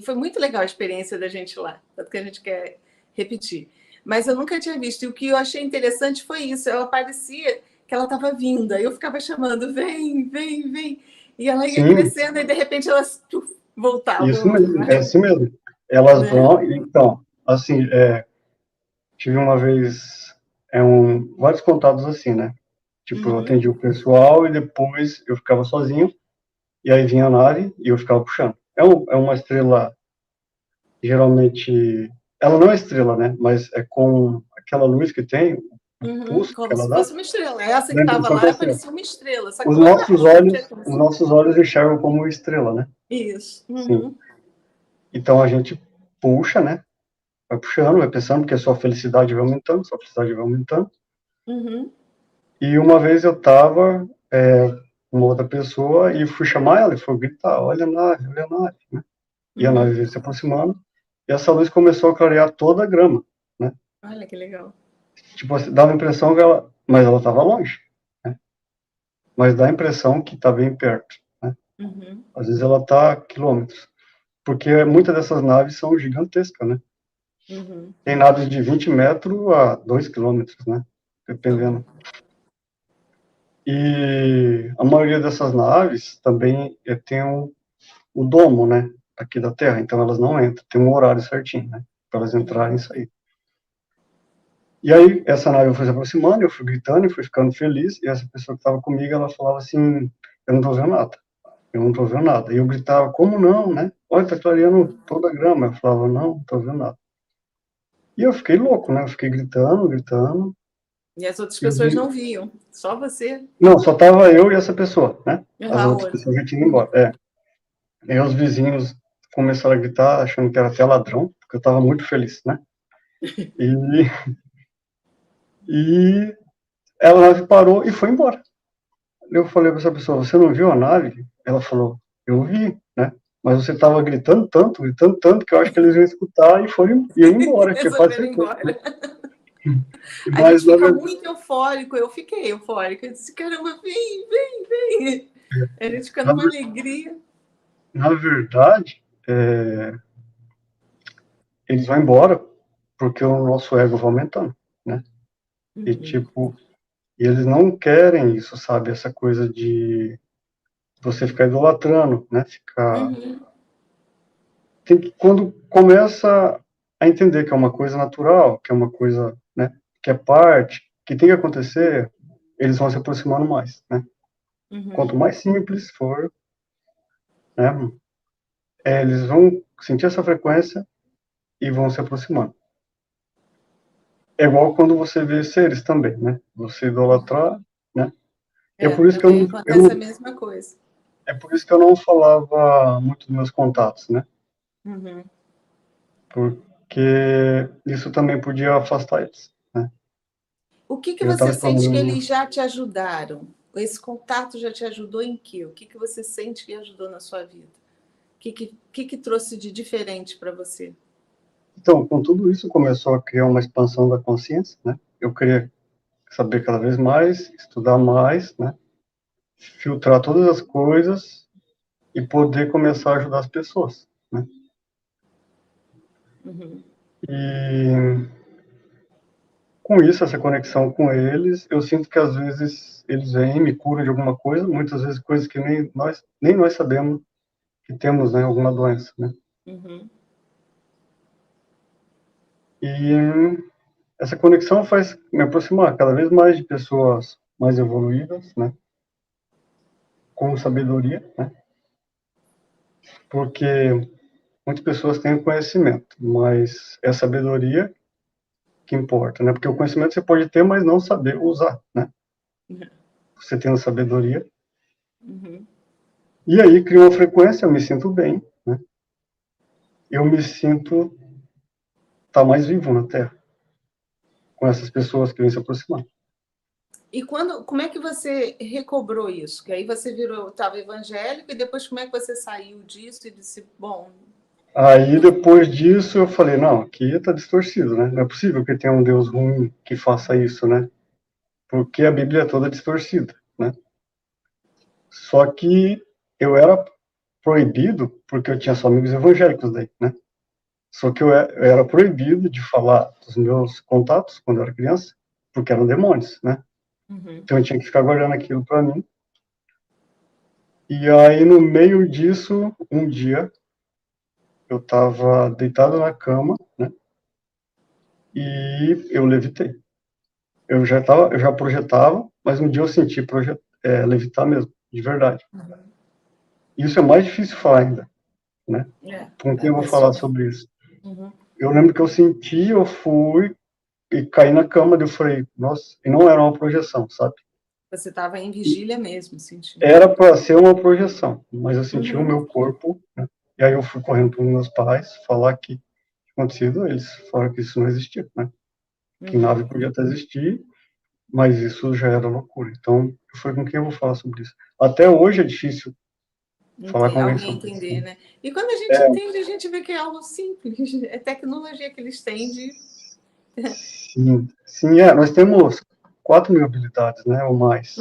foi muito legal a experiência da gente lá, tanto que a gente quer repetir. Mas eu nunca tinha visto, e o que eu achei interessante foi isso, ela parecia que ela estava vinda, eu ficava chamando, vem, vem, vem, e ela ia crescendo, e de repente elas voltavam. Isso mesmo, é assim mesmo. Elas vão, então, assim, tive uma vez, vários contatos assim, né? Tipo, eu atendi o pessoal e depois eu ficava sozinho, e aí vinha a nave e eu ficava puxando. É uma estrela, geralmente, ela não é estrela, né? Mas é com aquela luz que tem, o pulso como que ela se dá. fosse uma estrela. Essa que estava lá parecia uma estrela. Só que Os nossos olhos enxergam como estrela, né? Isso. Sim. Então a gente puxa, né? Vai puxando, vai pensando, porque a sua felicidade vai aumentando, sua felicidade vai aumentando. E uma vez eu estava com uma outra pessoa e fui chamar ela e fui gritar, olha a nave, né? E a nave veio se aproximando e essa luz começou a clarear toda a grama, né? Olha que legal. Tipo, dava a impressão que mas ela estava longe, né? Mas dá a impressão que está bem perto, né? Às vezes ela está a quilômetros, porque muitas dessas naves são gigantescas, né? Tem naves de 20 metros a 2 quilômetros, né? Dependendo. E a maioria dessas naves também tem o domo, né? Aqui da Terra, então elas não entram, tem um horário certinho, né? Para elas entrarem e sair. E aí, essa nave foi se aproximando, eu fui gritando e fui ficando feliz, e essa pessoa que estava comigo, ela falava assim, eu não tô vendo nada, eu não tô vendo nada. E eu gritava, como não, né? Olha, tá clareando toda a grama. Eu falava, não tô vendo nada. E eu fiquei louco, né? Eu fiquei gritando. E as outras Eu pessoas vi- não viam, só você. Não, só tava eu e essa pessoa, né? As A outras outra. pessoas já tinham ido embora. É. E os vizinhos começaram a gritar, achando que era até ladrão, porque eu estava muito feliz, né? E, e a nave parou e foi embora. Eu falei para essa pessoa, você não viu a nave? Ela falou, eu vi, né? Mas você estava gritando tanto, que eu acho que eles iam escutar e iam embora, tinha quase Resolveram ir certeza. embora. A Mas, gente fica muito eufórico, eu fiquei eufórica. Eu disse, caramba, vem. A gente fica numa alegria. na verdade, eles vão embora porque o nosso ego vai aumentando, né? E, tipo, eles não querem isso, sabe? Essa coisa de você ficar idolatrando, né? Quando começa a entender que é uma coisa natural, que é uma coisa, né? Que é parte, que tem que acontecer, eles vão se aproximando mais, né? Quanto mais simples for, né? Eles vão sentir essa frequência e vão se aproximando. É igual quando você vê seres também, né? Você idolatrar, né? É por isso que Também acontece a mesma coisa. é por isso que eu não falava muito dos meus contatos, né? Porque isso também podia afastar eles, né? O que Eu estava você sente que explorando. eles já te ajudaram? Esse contato já te ajudou em quê? O que você sente que ajudou na sua vida? O que trouxe de diferente para você? Então, com tudo isso, começou a criar uma expansão da consciência, né? Eu queria saber cada vez mais, estudar mais, né? Filtrar todas as coisas e poder começar a ajudar as pessoas, né? E com isso, essa conexão com eles, eu sinto que às vezes eles vêm e me curam de alguma coisa, muitas vezes coisas que nem nós sabemos que temos, né, alguma doença, né? E essa conexão faz me aproximar cada vez mais de pessoas mais evoluídas, né? Com sabedoria, né? Porque muitas pessoas têm conhecimento, mas é a sabedoria que importa, né? Porque o conhecimento você pode ter, mas não saber usar, né? Você tem a sabedoria. E aí cria uma frequência, eu me sinto bem, né? Eu me sinto mais vivo na Terra, com essas pessoas que vêm se aproximar. E como é que você recobrou isso? Que aí você estava evangélico e depois como é que você saiu disso e disse, bom... Aí depois disso eu falei, não, aqui está distorcido, né? Não é possível que tenha um Deus ruim que faça isso, né? Porque a Bíblia é toda distorcida, né? Só que eu era proibido, porque eu tinha só amigos evangélicos daí, né? Só que eu era proibido de falar dos meus contatos quando eu era criança, porque eram demônios, né? Então eu tinha que ficar guardando aquilo para mim. E aí, no meio disso, um dia, eu estava deitado na cama, né? E eu levitei. Eu já projetava, mas um dia eu senti levitar mesmo, de verdade. Isso é mais difícil falar ainda, né? Com quem eu vou falar sobre isso? Eu lembro que eu senti, eu fui e caí na cama, eu falei, nossa, e não era uma projeção, sabe? Você estava em vigília mesmo, sentindo. Era para ser uma projeção, mas eu senti o meu corpo, né? E aí eu fui correndo para os meus pais falar que tinha acontecido, eles falaram que isso não existia, né? Que nave podia até existir, mas isso já era loucura. Então, foi com quem eu vou falar sobre isso. Até hoje é difícil falar com alguém sobre entender, isso. né? E quando a gente entende, a gente vê que é algo simples. É tecnologia que eles têm de... Sim, nós temos 4.000 habilidades, né, ou mais.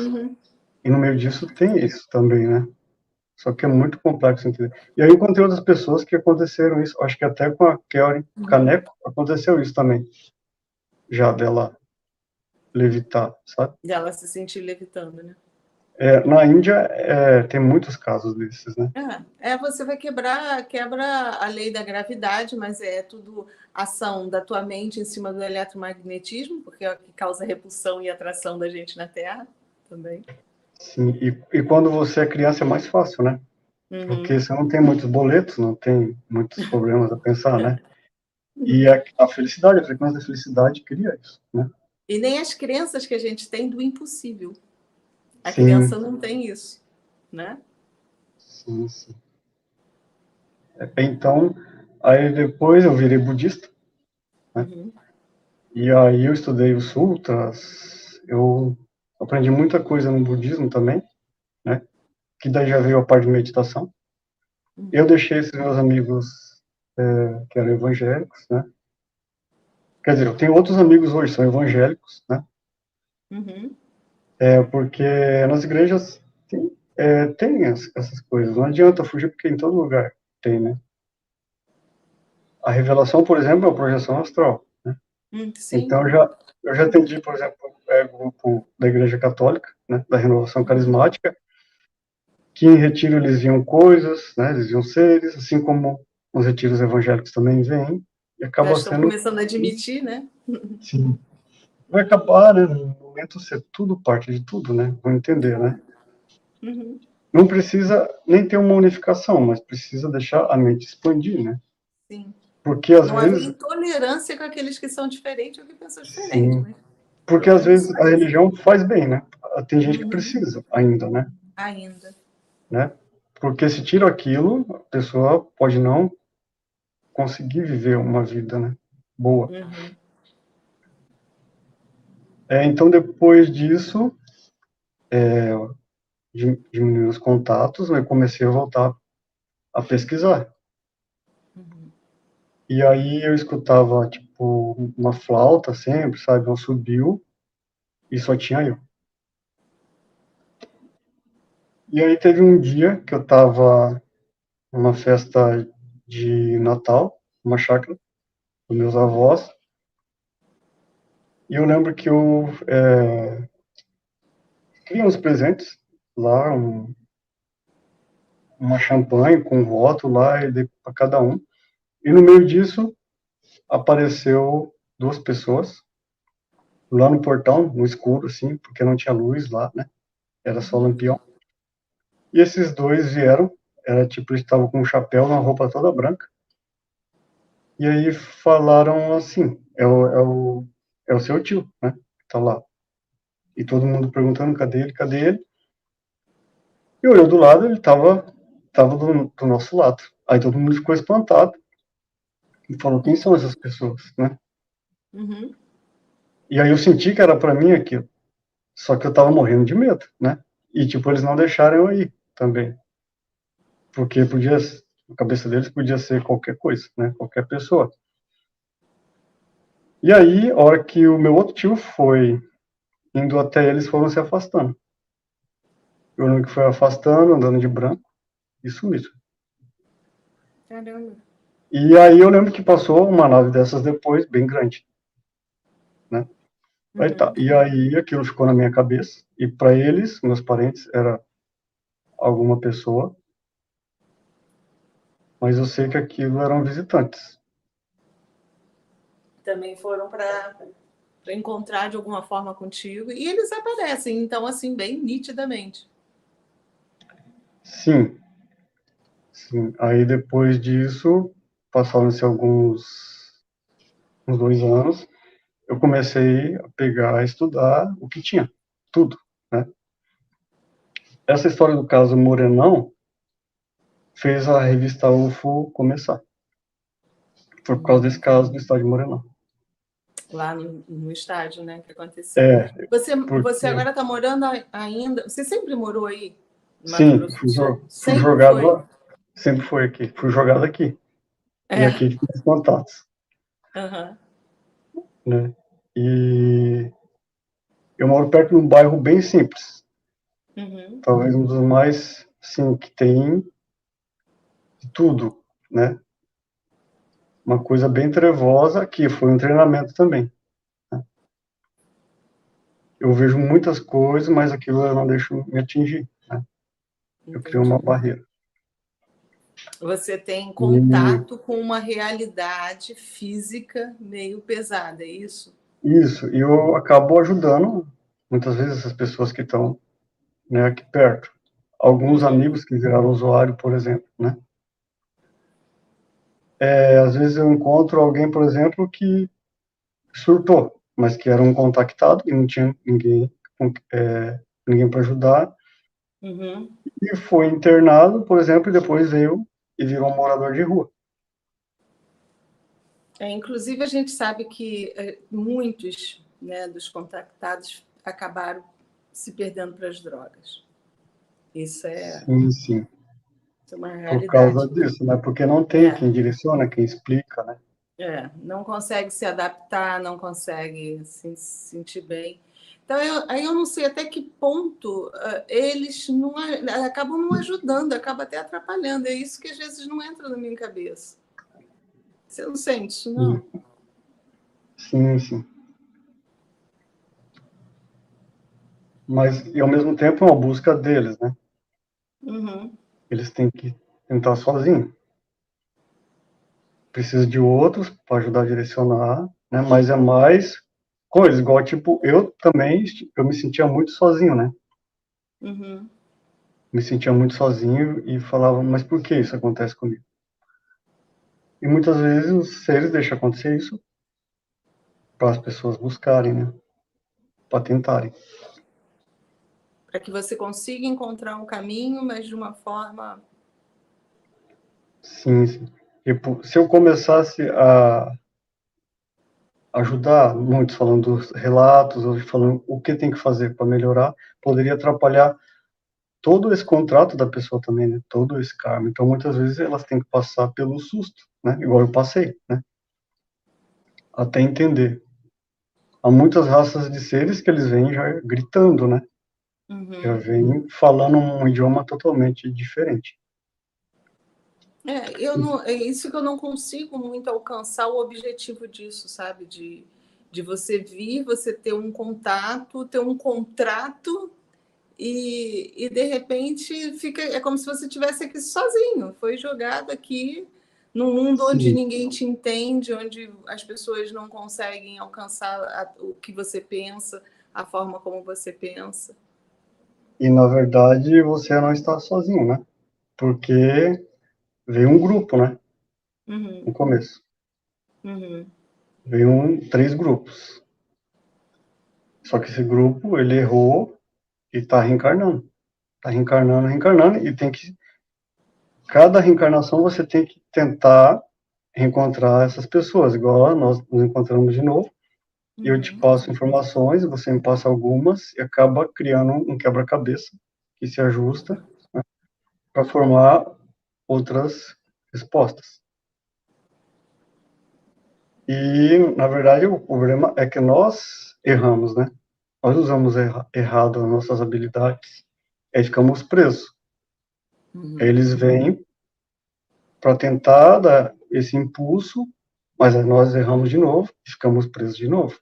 E no meio disso tem isso também, né? Só que é muito complexo entender. E aí eu encontrei outras pessoas que aconteceram isso. Acho que até com a Kelly Caneco aconteceu isso também. Já dela levitar, sabe? Dela se sentir levitando, né? Na Índia tem muitos casos desses, né? Você vai quebra a lei da gravidade, mas é tudo ação da tua mente em cima do eletromagnetismo, porque é o que causa repulsão e atração da gente na Terra também. Sim, e quando você é criança é mais fácil, né? Porque você não tem muitos boletos, não tem muitos problemas a pensar, né? E a felicidade, a frequência da felicidade cria isso, né? E nem as crenças que a gente tem do impossível. A Sim, criança não tem isso, né? sim, sim. Então, aí depois eu virei budista, né? Uhum. E aí eu estudei os sutras, eu aprendi muita coisa no budismo também, né? Que daí já veio a parte de meditação. Eu deixei esses meus amigos que eram evangélicos, né? Quer dizer, eu tenho outros amigos hoje, são evangélicos, né? Uhum. Porque nas igrejas tem essas coisas, não adianta fugir porque em todo lugar tem, né? A revelação, por exemplo, é a projeção astral, né? Sim. Então, eu já atendi, por exemplo, grupo da Igreja Católica, né, da Renovação Carismática, que em retiro eles viam coisas, né, eles viam seres, assim como os retiros evangélicos também vêm, e Já acaba estão sendo, começando a admitir, né? sim, vai acabar, né, no momento ser tudo parte de tudo, né, vão entender, né. Uhum. Não precisa nem ter uma unificação, mas precisa deixar a mente expandir, né, Sim. porque às Não haver vezes, intolerância com aqueles que são diferentes ou que pensam diferente, sim, né? porque Pelo às menos vezes só a isso. religião faz bem, né, tem gente que Uhum. precisa ainda, né. Ainda. Né? Porque se tira aquilo, a pessoa pode não conseguir viver uma vida, né, boa. Uhum. Então, depois disso, diminuir os contatos, eu comecei a voltar a pesquisar. Uhum. E aí eu escutava, tipo, uma flauta sempre, sabe, um subiu, e só tinha eu. E aí teve um dia que eu estava numa festa de Natal, uma chácara dos meus avós, e eu lembro que eu criei uns presentes lá, uma champanhe com voto lá e dei para cada um. E no meio disso apareceu duas pessoas lá no portão, no escuro, assim, porque não tinha luz lá, né? Era só lampião. E esses dois vieram, era tipo, eles estavam com um chapéu, uma roupa toda branca. E aí falaram assim, é o seu tio, né? Que tá lá. E todo mundo perguntando, cadê ele, cadê ele? E olhou do lado, ele tava do nosso lado. Aí todo mundo ficou espantado e falou, quem são essas pessoas, né? Uhum. E aí eu senti que era para mim aquilo. Só que eu tava morrendo de medo, né? E, tipo, eles não deixaram eu ir também. Porque podia, na cabeça deles podia ser qualquer coisa, né? Qualquer pessoa. E aí, a hora que o meu outro tio foi indo até eles, foram se afastando. Eu lembro que foi afastando, andando de branco, e sumiram. Caramba. E aí eu lembro que passou uma nave dessas depois, bem grande, né? Aí tá. Uhum. E aí aquilo ficou na minha cabeça. E para eles, meus parentes, era alguma pessoa, mas eu sei que aquilo eram visitantes. Também foram para encontrar de alguma forma contigo e eles aparecem, então, assim, bem nitidamente. Sim, sim. Aí depois disso, passaram-se uns 2 anos, eu comecei a pegar, a estudar o que tinha, tudo, né? Essa história do caso Morenão fez a revista UFO começar. Foi por causa desse caso do estádio Morenão. Lá no estádio, né, que aconteceu. É, Você porque, agora está morando ainda. Você sempre morou aí, no Mato sim, Grosso do Sul? fui Sempre jogado foi. lá, sempre foi aqui, fui jogado aqui, e É. aqui que tem os contatos, Uhum. né? E eu moro perto de um bairro bem simples, Uhum. talvez um dos mais, sim, que tem de tudo, né? Uma coisa bem trevosa, que foi um treinamento também. Eu vejo muitas coisas, mas aquilo eu não deixo me atingir, né? Eu crio uma Entendi. barreira. Você tem E contato com uma realidade física meio pesada, é isso? isso, e eu acabo ajudando, muitas vezes, essas pessoas que estão, né, aqui perto. Alguns Uhum. amigos que viraram usuário, por exemplo, né? Às vezes eu encontro alguém, por exemplo, que surtou, mas que era um contactado e não tinha ninguém, ninguém para ajudar, Uhum. e foi internado, por exemplo, e depois veio e virou um morador de rua. Inclusive, a gente sabe que muitos, né, dos contactados acabaram se perdendo para as drogas. Isso é Sim. uma Por causa realidade. disso, né? Porque não tem quem direciona, quem explica, né? Não consegue se adaptar, não consegue se sentir bem. Então, aí eu não sei até que ponto eles não acabam não ajudando, acaba até atrapalhando. É isso que às vezes não entra na minha cabeça. Você não sente isso, não? Sim. Mas, e ao mesmo tempo, é uma busca deles, né? Uhum. Eles têm que tentar sozinhos. Precisa de outros para ajudar a direcionar, né? Mas é mais com eles, igual, tipo, eu também, eu me sentia muito sozinho, né? Uhum. Me sentia muito sozinho e falava, mas por que isso acontece comigo? E muitas vezes os seres deixam acontecer isso para as pessoas buscarem, né? Para tentarem. Para que você consiga encontrar um caminho, mas de uma forma... Sim. Tipo, se eu começasse a ajudar muitos falando dos relatos, ou falando o que tem que fazer para melhorar, poderia atrapalhar todo esse contrato da pessoa também, né? Todo esse karma. Então, muitas vezes elas têm que passar pelo susto, né? Igual eu passei, né? Até entender. Há muitas raças de seres que eles vêm já gritando, né? Já vêm falando um idioma totalmente diferente. É isso que eu não consigo muito alcançar o objetivo disso, sabe? De você vir, você ter um contato, ter um contrato e de repente é como se você estivesse aqui sozinho. Foi jogado aqui num mundo onde Sim. ninguém te entende, onde as pessoas não conseguem alcançar o que você pensa, a forma como você pensa. E, na verdade, você não está sozinho, né? Porque veio um grupo, né? No começo. Veio 3 grupos. Só que esse grupo, ele errou e está reencarnando. Está reencarnando, e tem que... Cada reencarnação você tem que tentar reencontrar essas pessoas. Igual nós nos encontramos de novo, e eu te passo informações, você me passa algumas, e acaba criando um quebra-cabeça que se ajusta, né, para formar outras respostas. E, na verdade, o problema é que nós erramos, né? Nós usamos errado as nossas habilidades, aí ficamos presos. Eles vêm para tentar dar esse impulso, mas aí nós erramos de novo e ficamos presos de novo.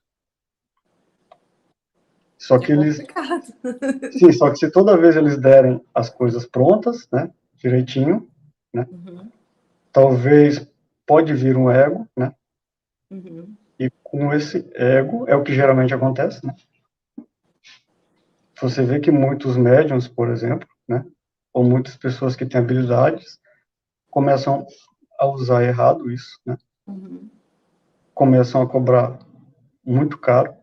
Só que Complicado. Sim, só que se toda vez eles derem as coisas prontas, né, direitinho, né, talvez pode vir um ego, né, e com esse ego é o que geralmente acontece, né. Você vê que muitos médiums, por exemplo, né, ou muitas pessoas que têm habilidades começam a usar errado isso, né, começam a cobrar muito caro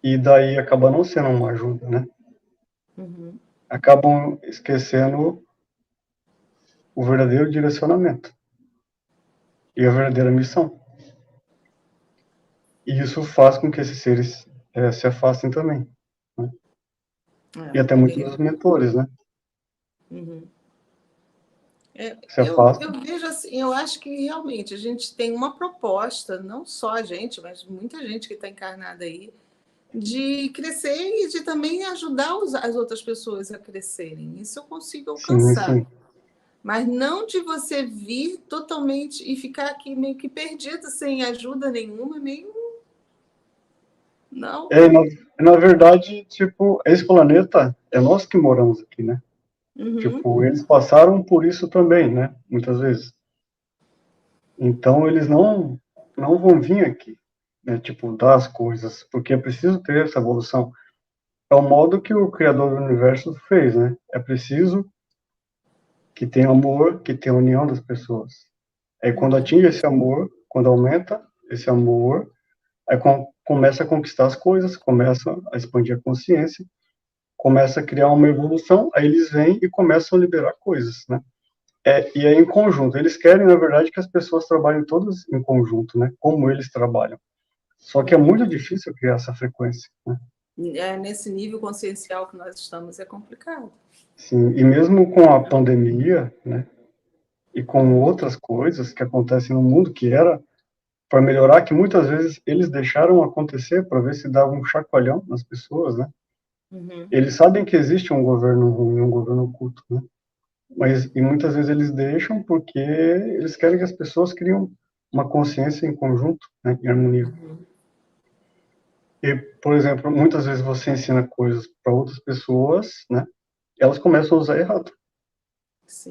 e daí acaba não sendo uma ajuda, né. Acabam esquecendo o verdadeiro direcionamento e a verdadeira missão. E isso faz com que esses seres se afastem também, né? E até muitos dos mentores, né? Se afastam. Eu vejo assim, eu acho que realmente a gente tem uma proposta, não só a gente, mas muita gente que está encarnada aí, de crescer e de também ajudar as outras pessoas a crescerem. Isso eu consigo alcançar. Sim. Mas não de você vir totalmente e ficar aqui meio que perdido, sem ajuda nenhuma, meio... Não. Na verdade, tipo, esse planeta é nós que moramos aqui, né? Tipo, eles passaram por isso também, né? Muitas vezes. Então, eles não vão vir aqui, né? Tipo, dar as coisas, porque é preciso ter essa evolução. É o modo que o Criador do Universo fez, né? É preciso que tenha amor, que tenha união das pessoas. Aí quando atinge esse amor, quando aumenta esse amor, Aí começa a conquistar as coisas, começa a expandir a consciência, começa a criar uma evolução, aí eles vêm e começam a liberar coisas, né? E aí em conjunto. Eles querem, na verdade, que as pessoas trabalhem todas em conjunto, né? Como eles trabalham. Só que é muito difícil criar essa frequência, né? Nesse nível consciencial que nós estamos, é complicado. Sim, e mesmo com a pandemia, né? E com outras coisas que acontecem no mundo, que era para melhorar, que muitas vezes eles deixaram acontecer para ver se dava um chacoalhão nas pessoas, né? Eles sabem que existe um governo ruim, um governo oculto, né? E muitas vezes eles deixam porque eles querem que as pessoas criem uma consciência em conjunto, né, em harmonia. E, por exemplo, muitas vezes você ensina coisas para outras pessoas, né? Elas começam a usar errado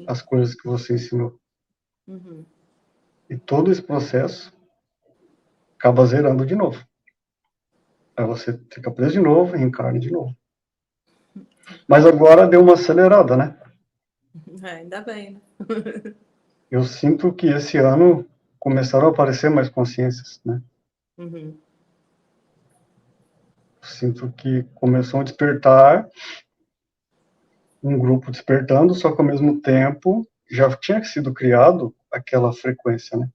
as coisas que você ensinou. E todo esse processo acaba zerando de novo. Aí você fica preso de novo, reencarna de novo. Mas agora deu uma acelerada, né? Ainda bem, né? Eu sinto que esse ano começaram a aparecer mais consciências, né? Eu sinto que começou a despertar, um grupo despertando, só que ao mesmo tempo já tinha sido criado aquela frequência, né,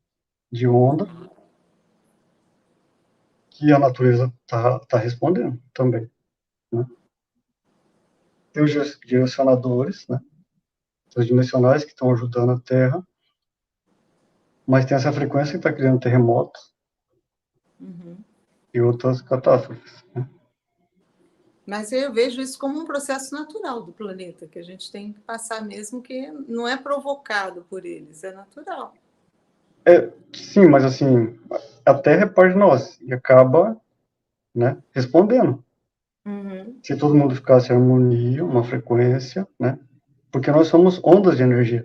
de onda que a natureza tá respondendo também, né? Tem os direcionadores, né, os dimensionais que estão ajudando a Terra, mas tem essa frequência que está criando terremotos e outras catástrofes, né? Mas eu vejo isso como um processo natural do planeta, que a gente tem que passar mesmo, que não é provocado por eles, é natural. Sim, mas assim, a Terra é parte de nós e acaba, né, respondendo. Se todo mundo ficasse em harmonia, uma frequência, né, porque nós somos ondas de energia.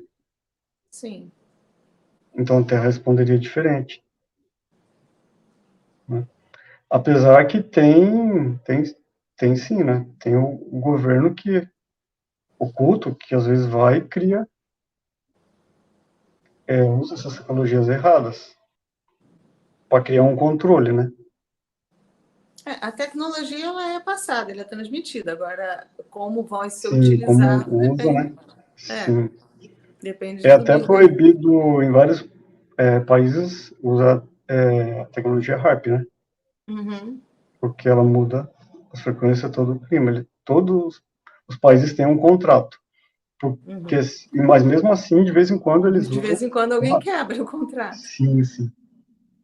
Sim. Então a Terra responderia diferente, né? Apesar que tem sim, né? Tem o governo que oculto, que às vezes vai e cria, usa essas tecnologias erradas para criar um controle, né? A tecnologia ela é passada, ela é transmitida. Agora, como vai ser Sim, como utilizado, usa, depende. né? Sim. Depende É de tudo até isso. proibido em vários países usar a tecnologia HARP, né? Porque ela muda a frequência todo o clima. Todos os países têm um contrato. Porque, mas mesmo assim, de vez em quando eles De usam. vez em quando alguém quebra o contrato. Sim, sim.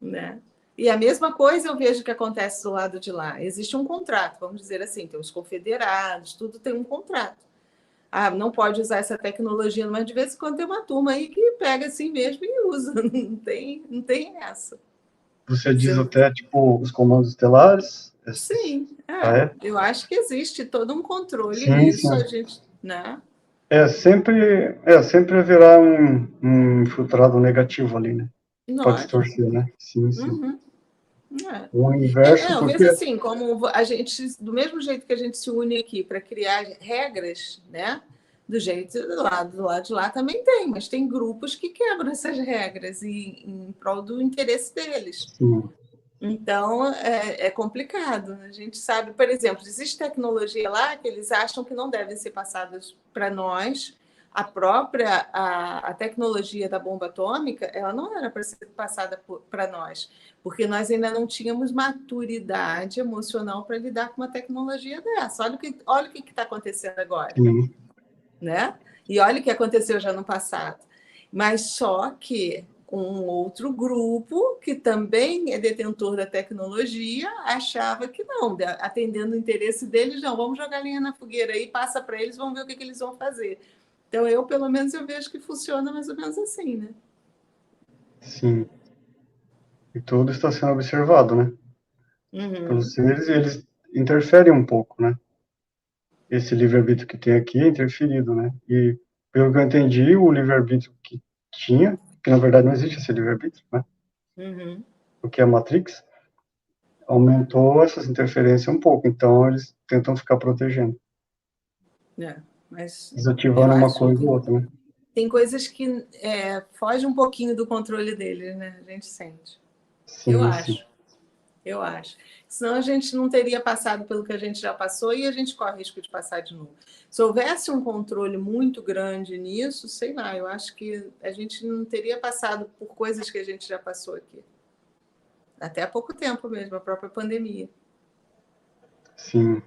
Né? E a mesma coisa eu vejo que acontece do lado de lá. Existe um contrato, vamos dizer assim, tem os confederados, tudo tem um contrato. Ah, não pode usar essa tecnologia, mas de vez em quando tem uma turma aí que pega assim mesmo e usa. Não tem essa. Você diz até, tipo, os comandos estelares? Sim, É? eu acho que existe todo um controle Sim, nisso, sim. a gente, né? Sempre haverá um infiltrado negativo ali, né? Para Lógico. distorcer, né? Sim, sim. O Eu porque... vejo assim, como a gente, do mesmo jeito que a gente se une aqui para criar regras, né? Do jeito do lado de lá também tem, mas tem grupos que quebram essas regras em prol do interesse deles. Sim. Então, é complicado. A gente sabe, por exemplo, existe tecnologia lá que eles acham que não devem ser passadas para nós. A tecnologia da bomba atômica, ela não era para ser passada para nós, porque nós ainda não tínhamos maturidade emocional para lidar com uma tecnologia dessa. Olha o que está acontecendo agora. Sim. Né? E olha o que aconteceu já no passado. Mas só que um outro grupo, que também é detentor da tecnologia, achava que não, atendendo o interesse deles, não, vamos jogar linha na fogueira aí, passa para eles, vamos ver o que eles vão fazer. Então, pelo menos, eu vejo que funciona mais ou menos assim, né? Sim. E tudo está sendo observado, né? Pelos seres, e eles interferem um pouco, né? Esse livre-arbítrio que tem aqui é interferido, né? E, pelo que eu entendi, o livre-arbítrio que tinha, que na verdade não existe esse livre-arbítrio, né? O que é a Matrix, aumentou essas interferências um pouco, então eles tentam ficar protegendo. Mas Desativando uma coisa ou outra, né? Tem coisas que fogem um pouquinho do controle deles, né? A gente sente. Sim, Eu sim. acho. eu acho. Senão a gente não teria passado pelo que a gente já passou e a gente corre risco de passar de novo. Se houvesse um controle muito grande nisso, sei lá, eu acho que a gente não teria passado por coisas que a gente já passou aqui. Até há pouco tempo mesmo, a própria pandemia. Sim,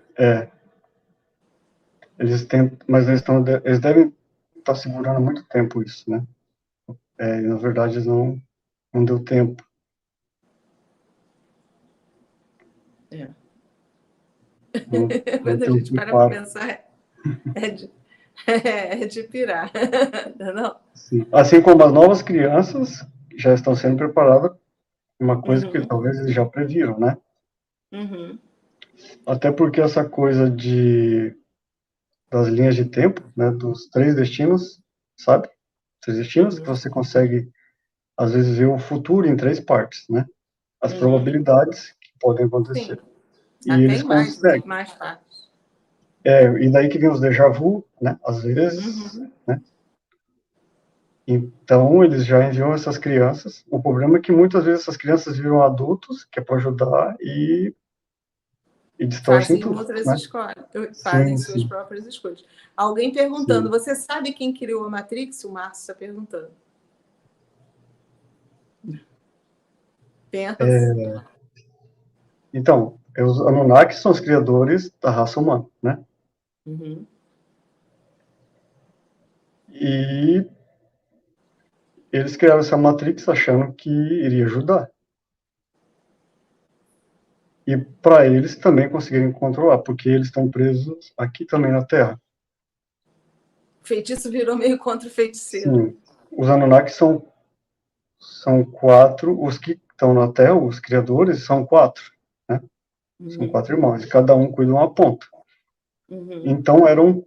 mas eles devem estar segurando há muito tempo isso, né? E, na verdade, não deu tempo. Quando a gente para para pensar, é de pirar. Não? Sim. Assim como as novas crianças já estão sendo preparadas, uma coisa que talvez eles já previram, né? Uhum. Até porque essa coisa das linhas de tempo, né, dos 3 destinos, sabe? 3 destinos que você consegue, às vezes, ver o futuro em 3 partes, né? As probabilidades que podem acontecer. Sim. E Até eles conseguem. mais partes. E daí que vem os déjà vu, né? Às vezes, né? Então, eles já enviam essas crianças. O problema é que muitas vezes essas crianças viram adultos, que é para ajudar, e distorcem Fazem tudo, outras né? escolhas, fazem Sim, suas sim. próprias escolhas. Alguém perguntando, Sim. você sabe quem criou a Matrix? O Márcio está perguntando. Pensa. Então, os Anunnaki são os criadores da raça humana, né? Uhum. E eles criaram essa Matrix achando que iria ajudar. E para eles também conseguirem controlar, porque eles estão presos aqui também na Terra. O feitiço virou meio contra o feiticeiro. Sim. Os Anunnaki são 4, os que estão na Terra, os criadores, são 4, né? São 4 irmãos, e cada um cuida de uma ponta. Então, eram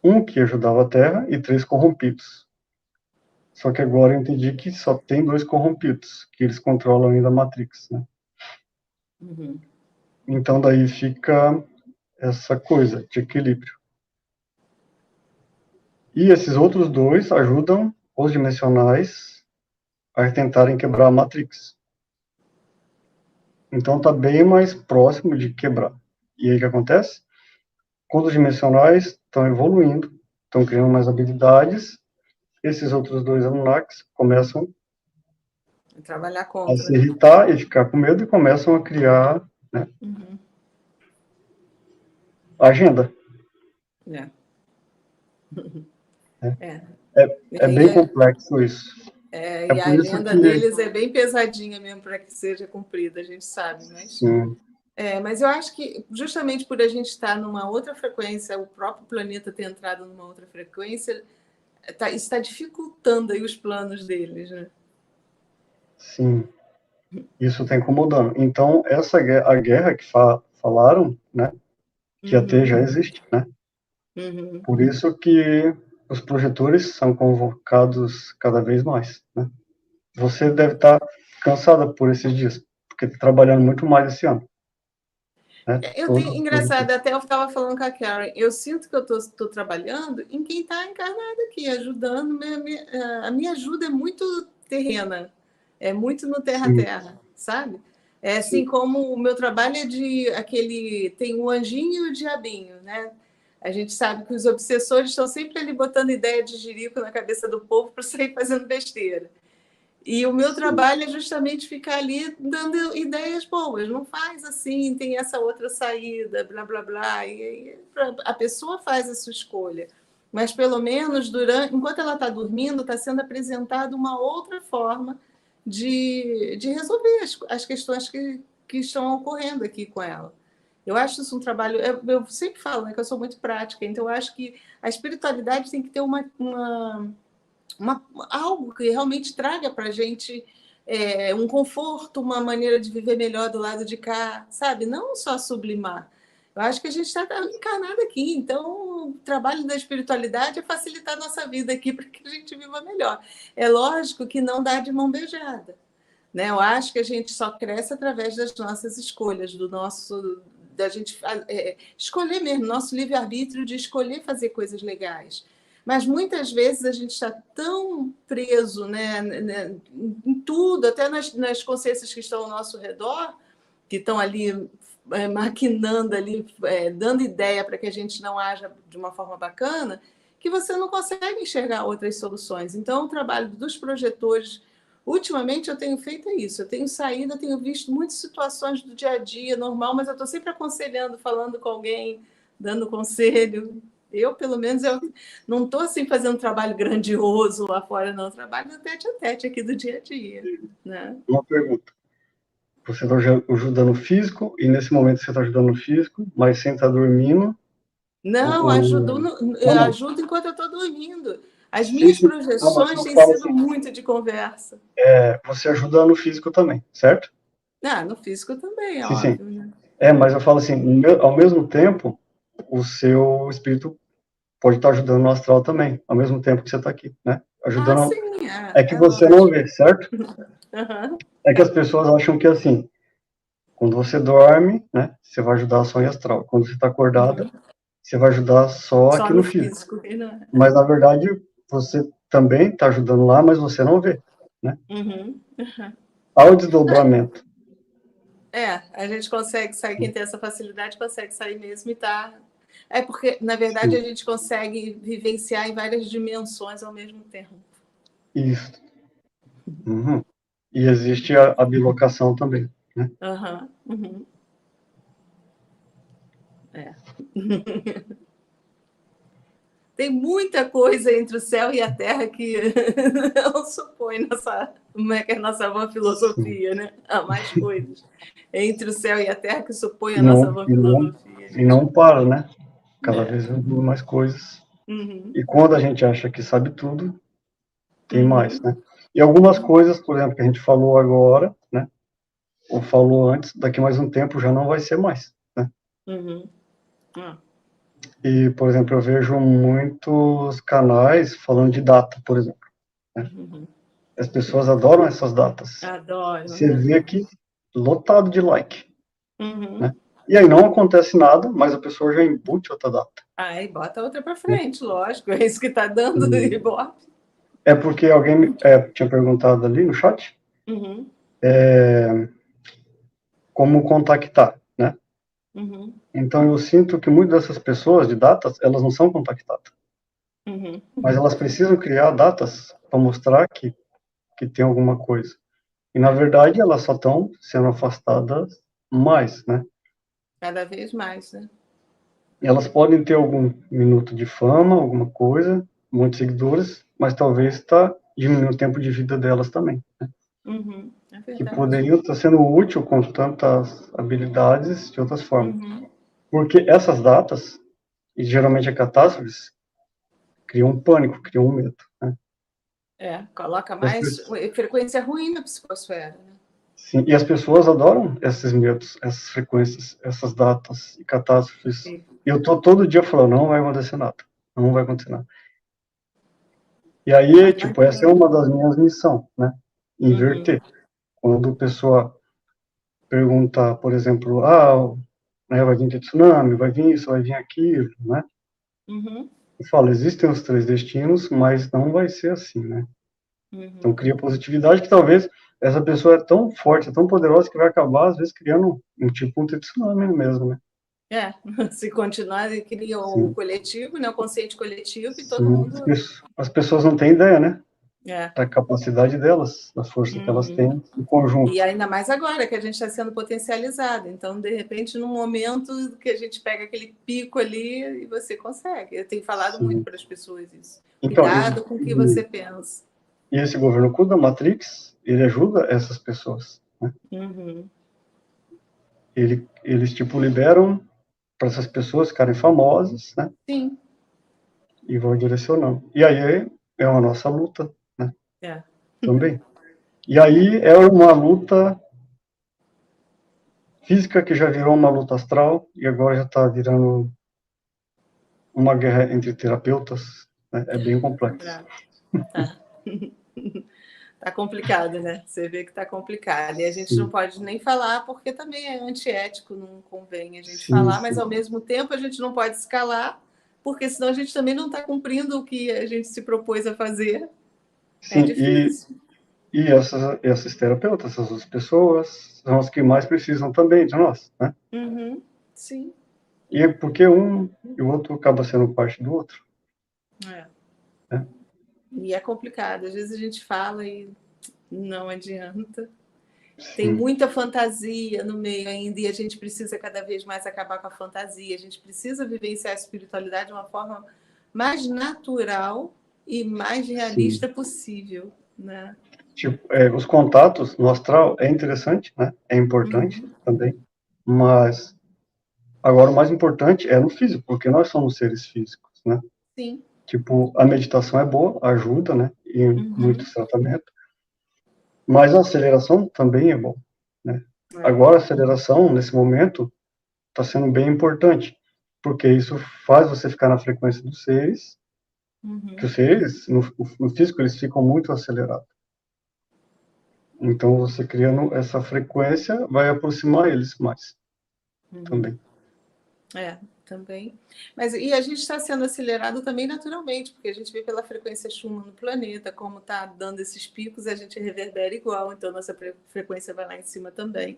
um que ajudava a Terra e 3 corrompidos. Só que agora eu entendi que só tem 2 corrompidos, que eles controlam ainda a Matrix, né? Então, daí fica essa coisa de equilíbrio. E esses outros 2 ajudam os dimensionais a tentarem quebrar a Matrix. Então, está bem mais próximo de quebrar. E aí o que acontece? Quando os dimensionais estão evoluindo, estão criando mais habilidades, esses outros 2 Anunnakis começam Trabalhar a contra. se irritar e ficar com medo e começam a criar, né, agenda. É bem complexo isso. E a por isso agenda que... deles é bem pesadinha mesmo para que seja cumprida, a gente sabe, mas... Sim. Mas eu acho que justamente por a gente estar numa outra frequência, o próprio planeta ter entrado numa outra frequência, isso está dificultando aí os planos deles, né? Sim. Isso está incomodando. Então, a guerra que falaram, né, que ia ter, já existe, né? Por isso que os projetores são convocados cada vez mais, né? Você deve estar cansada por esses dias, porque está trabalhando muito mais esse ano. Né? Engraçado, até eu estava falando com a Karen, eu sinto que eu estou trabalhando em quem está encarnado aqui, ajudando. A minha ajuda é muito terrena, é muito no terra-terra, sabe? É assim como o meu trabalho é tem o anjinho e o diabinho, né? A gente sabe que os obsessores estão sempre ali botando ideia de jirico na cabeça do povo para sair fazendo besteira. E o meu trabalho é justamente ficar ali dando ideias boas. Não faz assim, tem essa outra saída, blá, blá, blá. E a pessoa faz a sua escolha. Mas, pelo menos, enquanto ela está dormindo, está sendo apresentada uma outra forma de resolver as questões que estão ocorrendo aqui com ela. Eu acho isso um trabalho... Eu sempre falo, né, que eu sou muito prática, então eu acho que a espiritualidade tem que ter algo que realmente traga para a gente um conforto, uma maneira de viver melhor do lado de cá, sabe? Não só sublimar. Eu acho que a gente está encarnado aqui, então o trabalho da espiritualidade é facilitar a nossa vida aqui para que a gente viva melhor. É lógico que não dá de mão beijada, né? Eu acho que a gente só cresce através das nossas escolhas, da gente escolher mesmo, nosso livre-arbítrio de escolher fazer coisas legais. Mas muitas vezes a gente está tão preso, né, em tudo, até nas consciências que estão ao nosso redor, que estão ali maquinando ali, dando ideia para que a gente não haja de uma forma bacana, que você não consegue enxergar outras soluções. Então, o trabalho dos projetores, ultimamente eu tenho feito isso, eu tenho saído, eu tenho visto muitas situações do dia a dia normal, mas eu estou sempre aconselhando, falando com alguém, dando conselho. Eu, pelo menos, eu não estou assim fazendo um trabalho grandioso lá fora, não. Eu trabalho no tete-a-tete aqui do dia a dia. Né? Uma pergunta. Você está ajudando o físico, e nesse momento você está ajudando o físico, mas sem estar dormindo. Não, eu ajudo enquanto eu estou dormindo. As minhas projeções têm sido muito de conversa. Você ajuda no físico também, certo? No físico também, sim, óbvio. Sim. Né? Mas eu falo assim, ao mesmo tempo, o seu espírito pode estar ajudando no astral também, ao mesmo tempo que você está aqui, né? Ajudando. Sim, é que você lógico. não vê, certo? Uhum. É que as pessoas acham que assim, quando você dorme, né, você vai ajudar só em astral. Quando você está acordada, você vai ajudar só aqui no físico. Mas, na verdade, você também está ajudando lá, mas você não vê, né? Há o desdobramento. A gente consegue sair, quem tem essa facilidade consegue sair mesmo e tá. É porque, na verdade, a gente consegue vivenciar em várias dimensões ao mesmo tempo. Isso. Uhum. E existe a bilocação também, né? Tem muita coisa entre o céu e a terra que não supõe como é que é a nossa vã filosofia, né? Há mais coisas entre o céu e a terra que supõe a nossa vã filosofia. E não para, né? Cada vez mais coisas. E quando a gente acha que sabe tudo, tem mais, né? E algumas coisas, por exemplo, que a gente falou agora, né? Ou falou antes, daqui mais um tempo já não vai ser mais, né? E, por exemplo, eu vejo muitos canais falando de data, por exemplo. Né? As pessoas adoram essas datas. Adoram. Você vê aqui lotado de like. Né? E aí não acontece nada, mas a pessoa já embute outra data. Aí bota outra para frente, lógico. É isso que está dando ibope. É porque alguém tinha perguntado ali no chat como contactar, né? Então eu sinto que muitas dessas pessoas de datas, elas não são contactadas. Mas elas precisam criar datas para mostrar que tem alguma coisa. E, na verdade, elas só estão sendo afastadas mais, né? Cada vez mais, né? Elas podem ter algum minuto de fama, alguma coisa, muitos seguidores, mas talvez está diminuindo o tempo de vida delas também. Né? Que poderiam estar sendo útil com tantas habilidades de outras formas. Porque essas datas, e geralmente a catástrofes, criam um pânico, criam um medo. Né? Coloca mais frequência ruim na psicosfera. Né? Sim, e as pessoas adoram esses medos, essas frequências, essas datas e catástrofes. E eu tô todo dia falando, não vai acontecer nada, não vai acontecer nada. E aí, tipo, essa é uma das minhas missões, né? Inverter. Quando a pessoa pergunta, por exemplo, né, vai vir tsunami, vai vir isso, vai vir aquilo, né? Eu falo, existem os 3 destinos, mas não vai ser assim, né? Então, cria positividade que talvez essa pessoa é tão forte, é tão poderosa que vai acabar, às vezes, criando um tsunami mesmo, né? Se continuar, cria o coletivo, né? O consciente coletivo e todo mundo... As pessoas não têm ideia, né? Da capacidade delas, da força que elas têm em conjunto. E ainda mais agora, que a gente está sendo potencializado. Então, de repente, num momento que a gente pega aquele pico ali e você consegue. Eu tenho falado muito para as pessoas isso. Então, cuidado com o que você pensa. E esse governo Ku da Matrix, ele ajuda essas pessoas. Né? Eles, tipo, liberam para essas pessoas ficarem famosas, né? Sim. E vão direcionando. E aí é uma nossa luta, né? Também. E aí é uma luta física que já virou uma luta astral e agora já está virando uma guerra entre terapeutas. Né? É bem complexo. Tá complicado, né? Você vê que tá complicado. E a gente não pode nem falar, porque também é antiético, não convém a gente falar, mas ao mesmo tempo a gente não pode escalar, porque senão a gente também não está cumprindo o que a gente se propôs a fazer. É difícil. E esses terapeutas, essas outras pessoas, são as que mais precisam também de nós, né? Uhum. Sim. E é porque um e o outro acaba sendo parte do outro. É. Né? E é complicado. Às vezes a gente fala e não adianta. Tem Sim, muita fantasia no meio ainda e a gente precisa cada vez mais acabar com a fantasia. A gente precisa vivenciar a espiritualidade de uma forma mais natural e mais sim. realista possível, né? Tipo, os contatos no astral é interessante, né? É importante Uhum. também, mas agora o mais importante é no físico, porque nós somos seres físicos, né? Sim. Tipo, a meditação é boa, ajuda, né? Em Uhum. muitos tratamentos, mas a aceleração também é bom, né? É. Agora a aceleração nesse momento está sendo bem importante, porque isso faz você ficar na frequência dos seres, que Uhum. os seres no físico eles ficam muito acelerados. Então você criando essa frequência vai aproximar eles mais Uhum. também. É, também. Mas e a gente está sendo acelerado também naturalmente, porque a gente vê pela frequência Schumann no planeta, como está dando esses picos, a gente reverbera igual, então nossa frequência vai lá em cima também.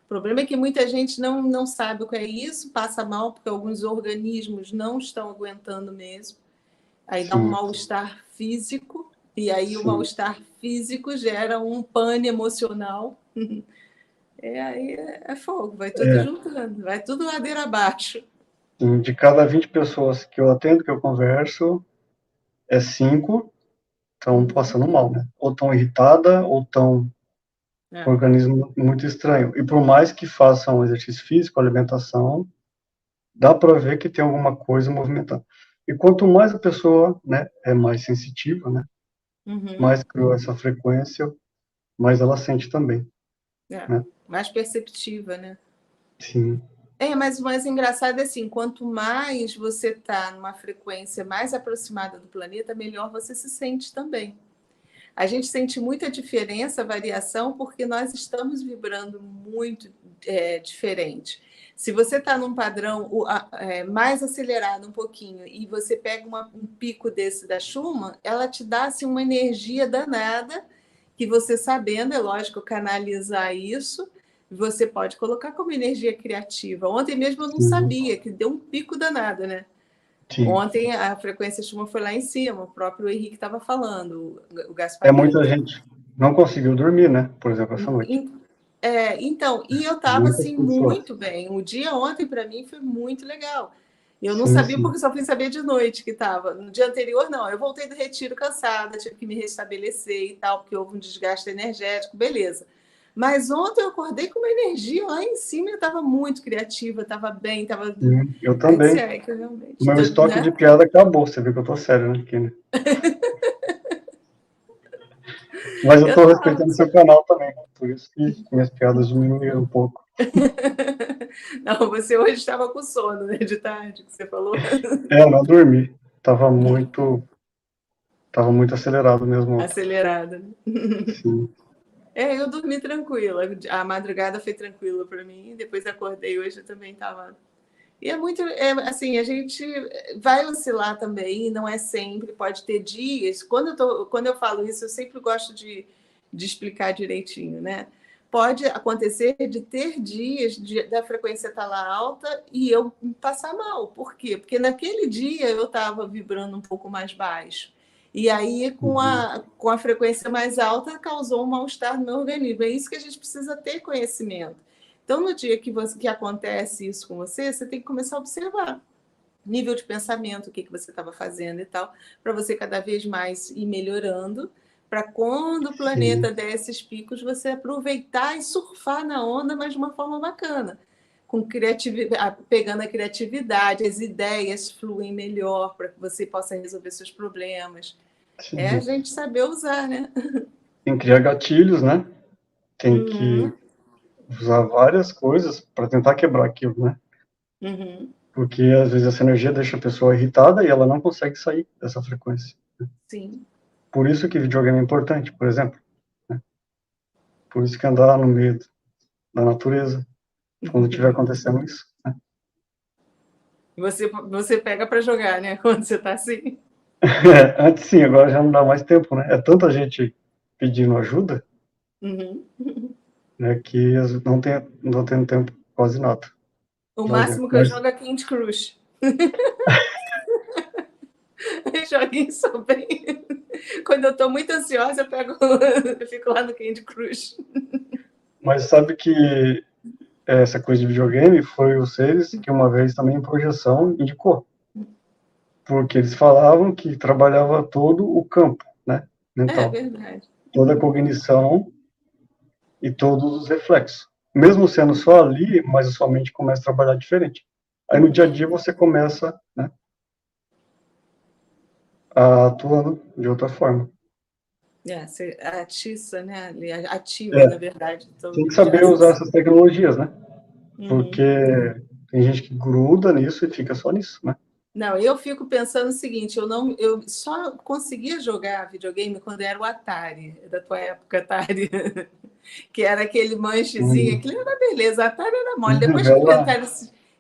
O problema é que muita gente não sabe o que é isso, passa mal, porque alguns organismos não estão aguentando mesmo. Aí dá um Sim, mal-estar físico, e aí o sim. mal-estar físico gera um pane emocional. Aí é fogo, vai tudo É, juntando, vai tudo ladeira abaixo. de cada 20 pessoas que eu atendo, que eu converso, 5 estão Uhum. passando mal, né? Ou estão irritada, ou estão com o É. organismo muito estranho. E por mais que façam exercício físico, alimentação, dá para ver que tem alguma coisa movimentando. E quanto mais a pessoa, né, é mais sensitiva, né, Uhum. mais criou essa frequência, mais ela sente também, É. né? Mais perceptiva, né? Sim, Mas o mais engraçado é assim, quanto mais você está numa frequência mais aproximada do planeta, melhor você se sente também. A gente sente muita diferença, variação, porque nós estamos vibrando muito diferente. Se você está num padrão mais acelerado um pouquinho e você pega um pico desse da Schumann, ela te dá assim, uma energia danada que você sabendo, é lógico, canalizar isso, você pode colocar como energia criativa. Ontem mesmo eu não sim, sabia, que deu um pico danado, né? sim. Ontem a frequência Schumann foi lá em cima, o próprio Henrique estava falando, o É Gasparini. muita gente não conseguiu dormir, né? Por exemplo, essa noite. Então, e eu estava Muitas assim pessoas. muito bem. O dia ontem para mim foi muito legal. Eu não Sim, sabia sim. porque só fui saber de noite que estava. No dia anterior, não. Eu voltei do retiro cansada, tive que me restabelecer e tal, porque houve um desgaste energético, beleza. Mas ontem eu acordei com uma energia lá em cima, eu estava muito criativa, estava bem, estava. Sim, eu Aí eu disse, também. que eu O realmente, meu estoque de né? piada acabou. Você viu que eu tô sério, né, Kine? Mas eu Eu tô estava. respeitando seu canal também. Por isso que minhas piadas diminuíram um pouco. Não, você hoje estava com sono, né? De tarde, que você falou. Eu não dormi. Tava muito acelerado mesmo ontem. Acelerada. Sim, Eu dormi tranquila. A madrugada foi tranquila para mim. Depois acordei hoje, eu também estava. E é muito. Assim, a gente vai oscilar também, não é sempre, pode ter dias. Quando eu falo isso, eu sempre gosto de explicar direitinho, né? Pode acontecer de ter dias da frequência estar lá alta e eu passar mal. Por quê? Porque naquele dia eu estava vibrando um pouco mais baixo. E aí, uhum, com a frequência mais alta, causou um mal-estar no meu organismo. É isso que a gente precisa ter conhecimento. Então, no dia que acontece isso com você, você tem que começar a observar nível de pensamento, o que você estava fazendo e tal, para você cada vez mais ir melhorando, para quando o sim. planeta der esses picos, você aproveitar e surfar na onda, mas de uma forma bacana, com criatividade, pegando a criatividade, as ideias fluem melhor para que você possa resolver seus problemas. É a Sim. gente saber usar, né? Tem que criar gatilhos, né? Tem que Uhum, usar várias coisas para tentar quebrar aquilo, né? uhum, Porque às vezes essa energia deixa a pessoa irritada e ela não consegue sair dessa frequência. sim. Por isso que videogame é importante, por exemplo. Né? Por isso que andar no meio da natureza, quando estiver acontecendo isso. Né? Você pega para jogar, né? Quando você está assim. Antes sim, agora já não dá mais tempo, né? É tanta gente pedindo ajuda, Uhum. né, que não tendo tempo quase nada. O Olha, máximo que eu jogo é Candy Crush. Joguinho só bem. Quando eu tô muito ansiosa, eu fico lá no Candy Crush. Mas sabe que essa coisa de videogame foi vocês que uma vez também em projeção indicou. Porque eles falavam que trabalhava todo o campo, né, É mental. verdade. Toda a cognição e todos os reflexos. Mesmo sendo só ali, mas a sua mente começa a trabalhar diferente. Aí no dia a dia você começa, né, a atuando de outra forma. Você atiça, né? Ativa, na É, verdade. Então, tem que já saber usar essas tecnologias, né? Porque Uhum. tem gente que gruda nisso e fica só nisso, né? Não, eu fico pensando o seguinte, eu só conseguia jogar videogame quando era o Atari, da tua época, Atari, que era aquele manchezinho, Não, aquilo era beleza, Atari era mole. não Depois que revela, inventaram não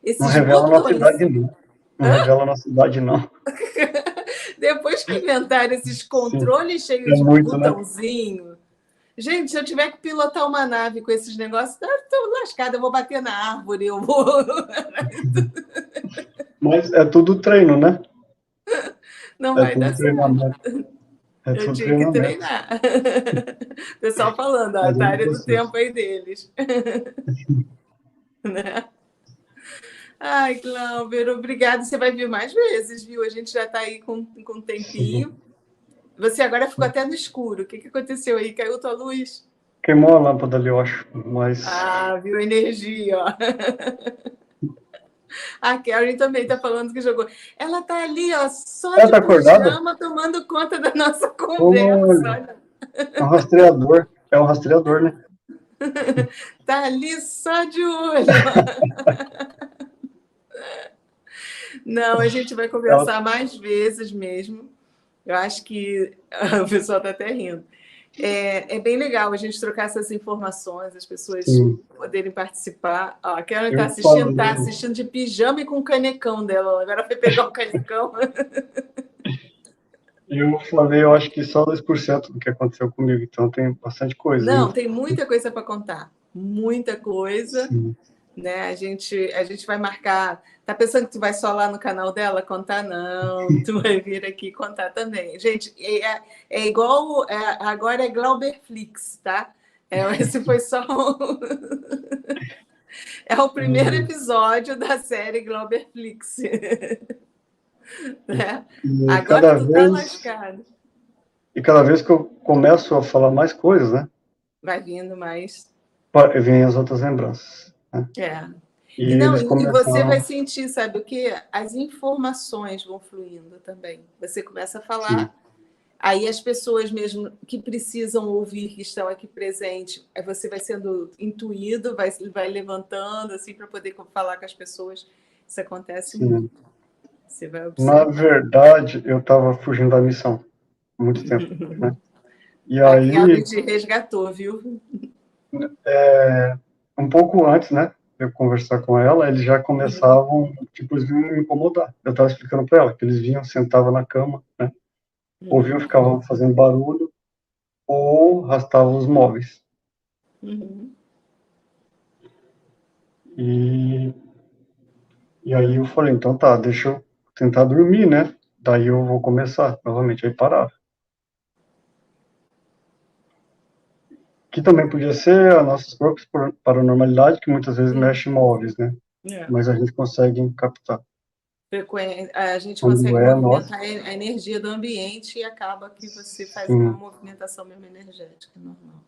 esses revela a nossa botões, idade, não. Não revela a nossa idade, não. depois que inventaram esses Sim, controles cheios é de muito, né? botãozinho, gente, se eu tiver que pilotar uma nave com esses negócios, eu tô lascada, eu vou bater na árvore, eu vou... Mas é tudo treino, né? Não É vai tudo dar certo. treinamento. É Eu tudo tinha que treinamento. treinar. O pessoal falando, a Mas é muito Atari é do gostoso. tempo aí deles. Né? Ai, Glauber, obrigado. Você vai vir mais vezes, viu? A gente já está aí com um Sim. tempinho. Você agora ficou até no escuro. O que aconteceu aí? Caiu tua luz? Queimou a lâmpada ali, eu acho. Mas Ah, viu energia, ó. A Karen também está falando que jogou. Ela está ali, ó, só ela de tá acordada? pijama, tomando conta da nossa conversa. Olha, Olha. é um rastreador. É um rastreador, né? Tá ali só de olho. Não, a gente vai Ela, conversar mais vezes mesmo. Eu acho que o pessoal está até rindo. É bem legal a gente trocar essas informações, as pessoas sim, poderem participar. Ó, a Karen eu tá falei, assistindo de pijama e com o canecão dela. Agora foi pegar o canecão. eu acho que só 2% do que aconteceu comigo, então tem bastante coisa Não, ainda. tem muita coisa para contar. Muita coisa. Sim. Né? A gente vai marcar. Tá pensando que tu vai só lá no canal dela contar? Não, tu vai vir aqui contar também. Gente, é igual. Agora é Glauberflix, tá? Esse foi só é o primeiro episódio da série Glauberflix. Né? E Agora tu tá lascado. cada vez que eu começo a falar mais coisas, né, Vai vindo mais. vem as outras lembranças, né? É. E E não, eles e você vai começaram, sentir, sabe o quê? As informações vão fluindo também. Você começa a sim, falar. Aí as pessoas mesmo que precisam ouvir, que estão aqui presentes, aí você vai sendo intuído, vai levantando assim para poder falar com as pessoas. Isso acontece sim. muito. Você vai Na observar. verdade, eu estava fugindo da missão há muito tempo, né? E A Kelly aí, te resgatou, viu? um pouco antes, né, de eu conversar com ela, eles já começavam, tipo, eles vinham me incomodar. Eu estava explicando para ela que eles vinham, sentavam na cama, né, ouviam, ficavam fazendo barulho ou arrastavam os móveis. Uhum. E, e aí eu falei, então tá, deixa eu tentar dormir, né? Daí eu vou começar novamente. Aí parava. Que também podia ser a nossas próprias paranormalidade, que muitas vezes mexe em móveis, né? É. Mas a gente consegue captar. A gente Quando consegue é nosso, movimentar a energia do ambiente e acaba que você faz uma sim, movimentação mesmo energética normal.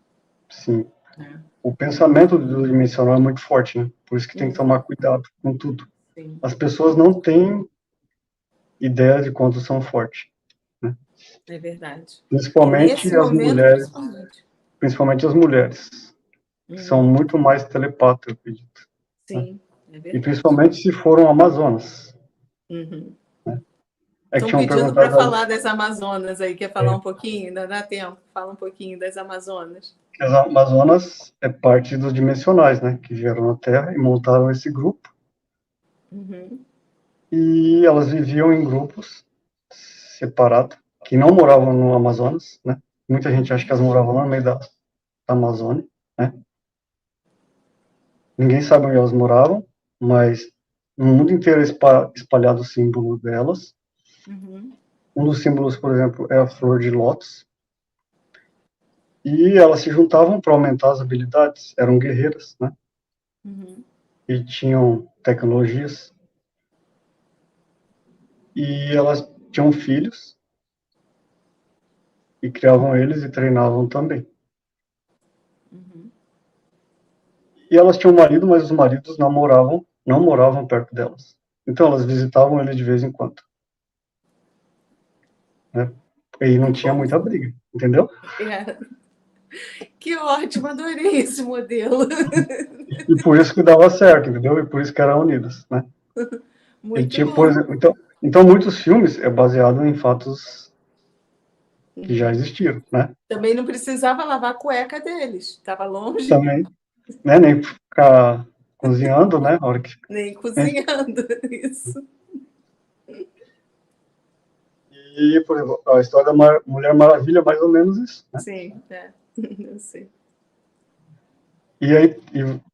sim. É. O pensamento do dimensional é muito forte, né? Por isso que tem que Uhum. tomar cuidado com tudo. Sim. As pessoas não têm ideia de quanto são fortes, né? É verdade. E Principalmente nesse as momento, mulheres, principalmente. principalmente as mulheres, que são Uhum. muito mais telepatas, eu acredito, né? Sim, é E verdade. principalmente se foram Amazonas. Uhum. É que Estão tinham pedindo para perguntado ali, falar das Amazonas aí. Quer falar um pouquinho? Ainda dá tempo. Fala um pouquinho das Amazonas. que as Amazonas é parte dos dimensionais, né? Que vieram na Terra e montaram esse grupo. Uhum. E elas viviam em grupos separados, que não moravam no Amazonas, né? Muita gente acha que elas moravam lá no meio da Amazônia, né? Ninguém sabe onde elas moravam, mas no mundo inteiro é espalhado o símbolo delas. Uhum. Um dos símbolos, por exemplo, é a flor de lótus. E elas se juntavam para aumentar as habilidades. Eram guerreiras, né? Uhum. E tinham tecnologias. E elas tinham filhos e criavam eles e treinavam também. Uhum. E elas tinham marido, mas os maridos não moravam perto delas. Então elas visitavam ele de vez em quando, né? E não tinha Bom, muita briga, entendeu? é. Que ótimo, adorei esse modelo. E por isso que dava certo, entendeu? E por isso que eram unidas, né? Ele Muito tinha, por bom. exemplo, então muitos filmes é baseado em fatos que já existiram, né? Também não precisava lavar a cueca deles, estava longe, Também, né? Nem ficar cozinhando, né? A hora que, nem cozinhando. Isso. e, por exemplo, a história da Mulher Maravilha é mais ou menos isso, né? Sim, eu sei. E aí,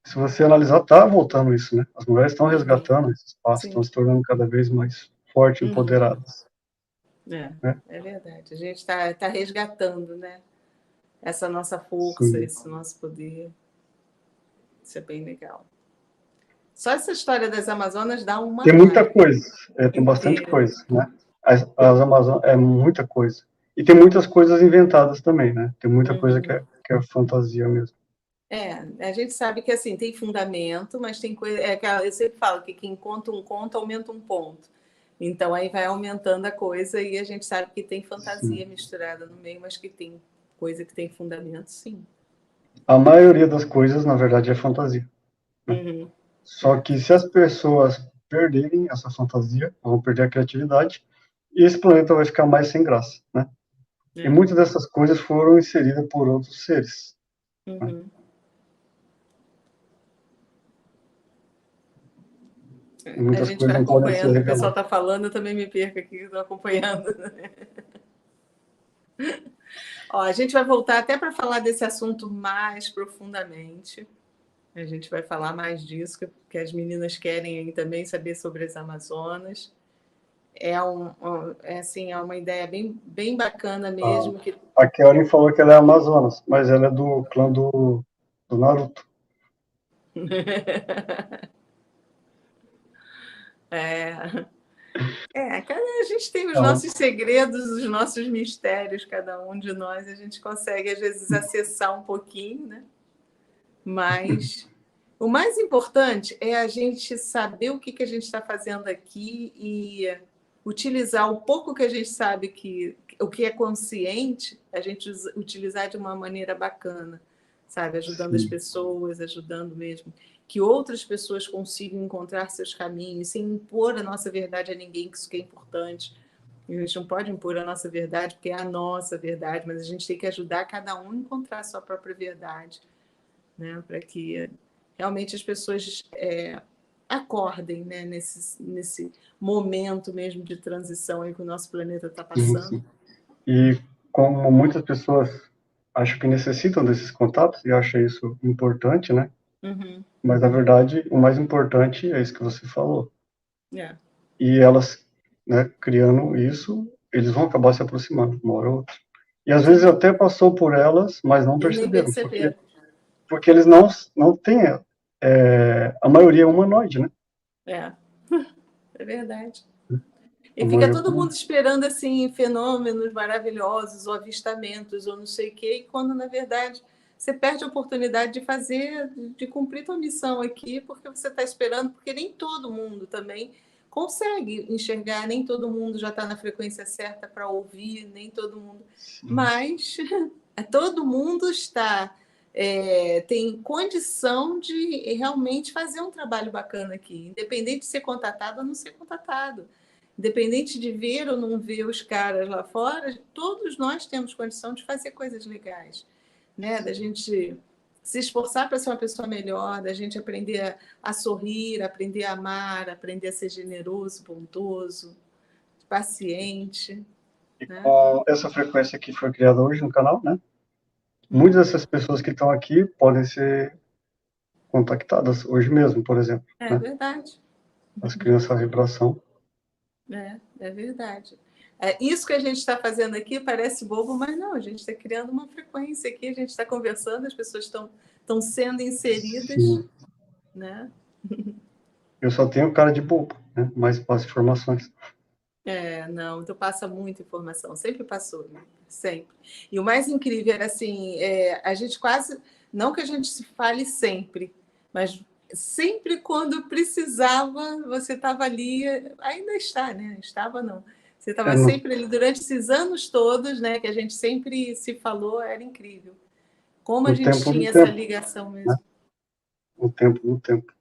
se você analisar, tá voltando isso, né? As mulheres estão Uhum. resgatando esse espaço, estão Sim. se tornando cada vez mais fortes, Uhum. empoderadas, É, né? é verdade. A gente está resgatando, né? Essa nossa força, Sim. esse nosso poder. Isso é bem legal. Só essa história das Amazonas dá uma Tem muita live coisa, tem bastante inteira. coisa, né? As Amazonas é muita coisa. E tem muitas coisas inventadas também, né? Tem muita coisa Uhum. que é fantasia mesmo. A gente sabe que assim tem fundamento, mas tem coisa. Eu sempre falo que quem conta um conto aumenta um ponto. Então aí vai aumentando a coisa e a gente sabe que tem Sim. fantasia misturada no meio, mas que tem coisa que tem fundamento, sim. A maioria das coisas, na verdade, é fantasia, né? Uhum. Só que se as pessoas perderem essa fantasia, vão perder a criatividade, e esse planeta vai ficar mais sem graça, né? E É. muitas dessas coisas foram inseridas por outros seres, né? Uhum. E A muitas gente coisas vai não podem ser acompanhando, o que o pessoal reveladas. está falando, eu também me perco aqui, estou acompanhando. Ó, a gente vai voltar até para falar desse assunto mais profundamente. A gente vai falar mais disso, que as meninas querem aí também saber sobre as Amazonas. Assim, é uma ideia bem bacana mesmo. Que... A Kelly falou que ela é Amazonas, mas ela é do clã do Naruto. A gente tem os Então, nossos segredos, os nossos mistérios, cada um de nós, a gente consegue, às vezes, acessar um pouquinho, né? Mas o mais importante é a gente saber o que a gente está fazendo aqui e utilizar o pouco que a gente sabe o que é consciente, a gente utilizar de uma maneira bacana, sabe? Ajudando as sim. pessoas, ajudando mesmo que outras pessoas consigam encontrar seus caminhos, sem impor a nossa verdade a ninguém, que isso que é importante. A gente não pode impor a nossa verdade, porque é a nossa verdade, mas a gente tem que ajudar cada um a encontrar a sua própria verdade, né? Para que realmente as pessoas acordem, né? Nesse momento mesmo de transição aí que o nosso planeta está Sim, passando. sim. E como muitas pessoas acho que necessitam desses contatos, e acho isso importante, né? Uhum. Mas, na verdade, o mais importante é isso que você falou. É. E elas, né, criando isso, eles vão acabar se aproximando, uma hora ou outra. E às vezes Sim. até passou por elas, mas não E nem perceberam, perceberam. porque eles não têm, a maioria é humanoide, né? É verdade. A E fica maioria é todo mundo humanoide. esperando assim fenômenos maravilhosos ou avistamentos ou não sei o quê, e quando na verdade você perde a oportunidade de fazer, de cumprir tua missão aqui, porque você está esperando, porque nem todo mundo também consegue enxergar, nem todo mundo já está na frequência certa para ouvir, nem todo mundo. Sim. Mas todo mundo tem condição de realmente fazer um trabalho bacana aqui, independente de ser contatado ou não ser contatado. Independente de ver ou não ver os caras lá fora, todos nós temos condição de fazer coisas legais, né? Da gente se esforçar para ser uma pessoa melhor, da gente aprender a sorrir, aprender a amar, aprender a ser generoso, bondoso, paciente. né? Com essa frequência que foi criada hoje no canal, né? Muitas dessas pessoas que estão aqui podem ser contactadas hoje mesmo, por exemplo, É né? verdade. As crianças a vibração. É verdade. Isso que a gente está fazendo aqui parece bobo, mas não, a gente está criando uma frequência aqui, a gente está conversando, as pessoas estão sendo inseridas, Sim. né? Eu só tenho cara de bobo, né? Mas passo informações. Não, então passa muita informação, sempre passou, né? Sempre. E o mais incrível era assim, a gente quase, não que a gente se fale sempre, mas sempre quando precisava, você estava ali, ainda está, né? Estava não. Você estava No, sempre ali durante esses anos todos, né? Que a gente sempre se falou, era incrível. Como a no gente tempo do tinha essa tempo, ligação né? mesmo. No tempo do tempo.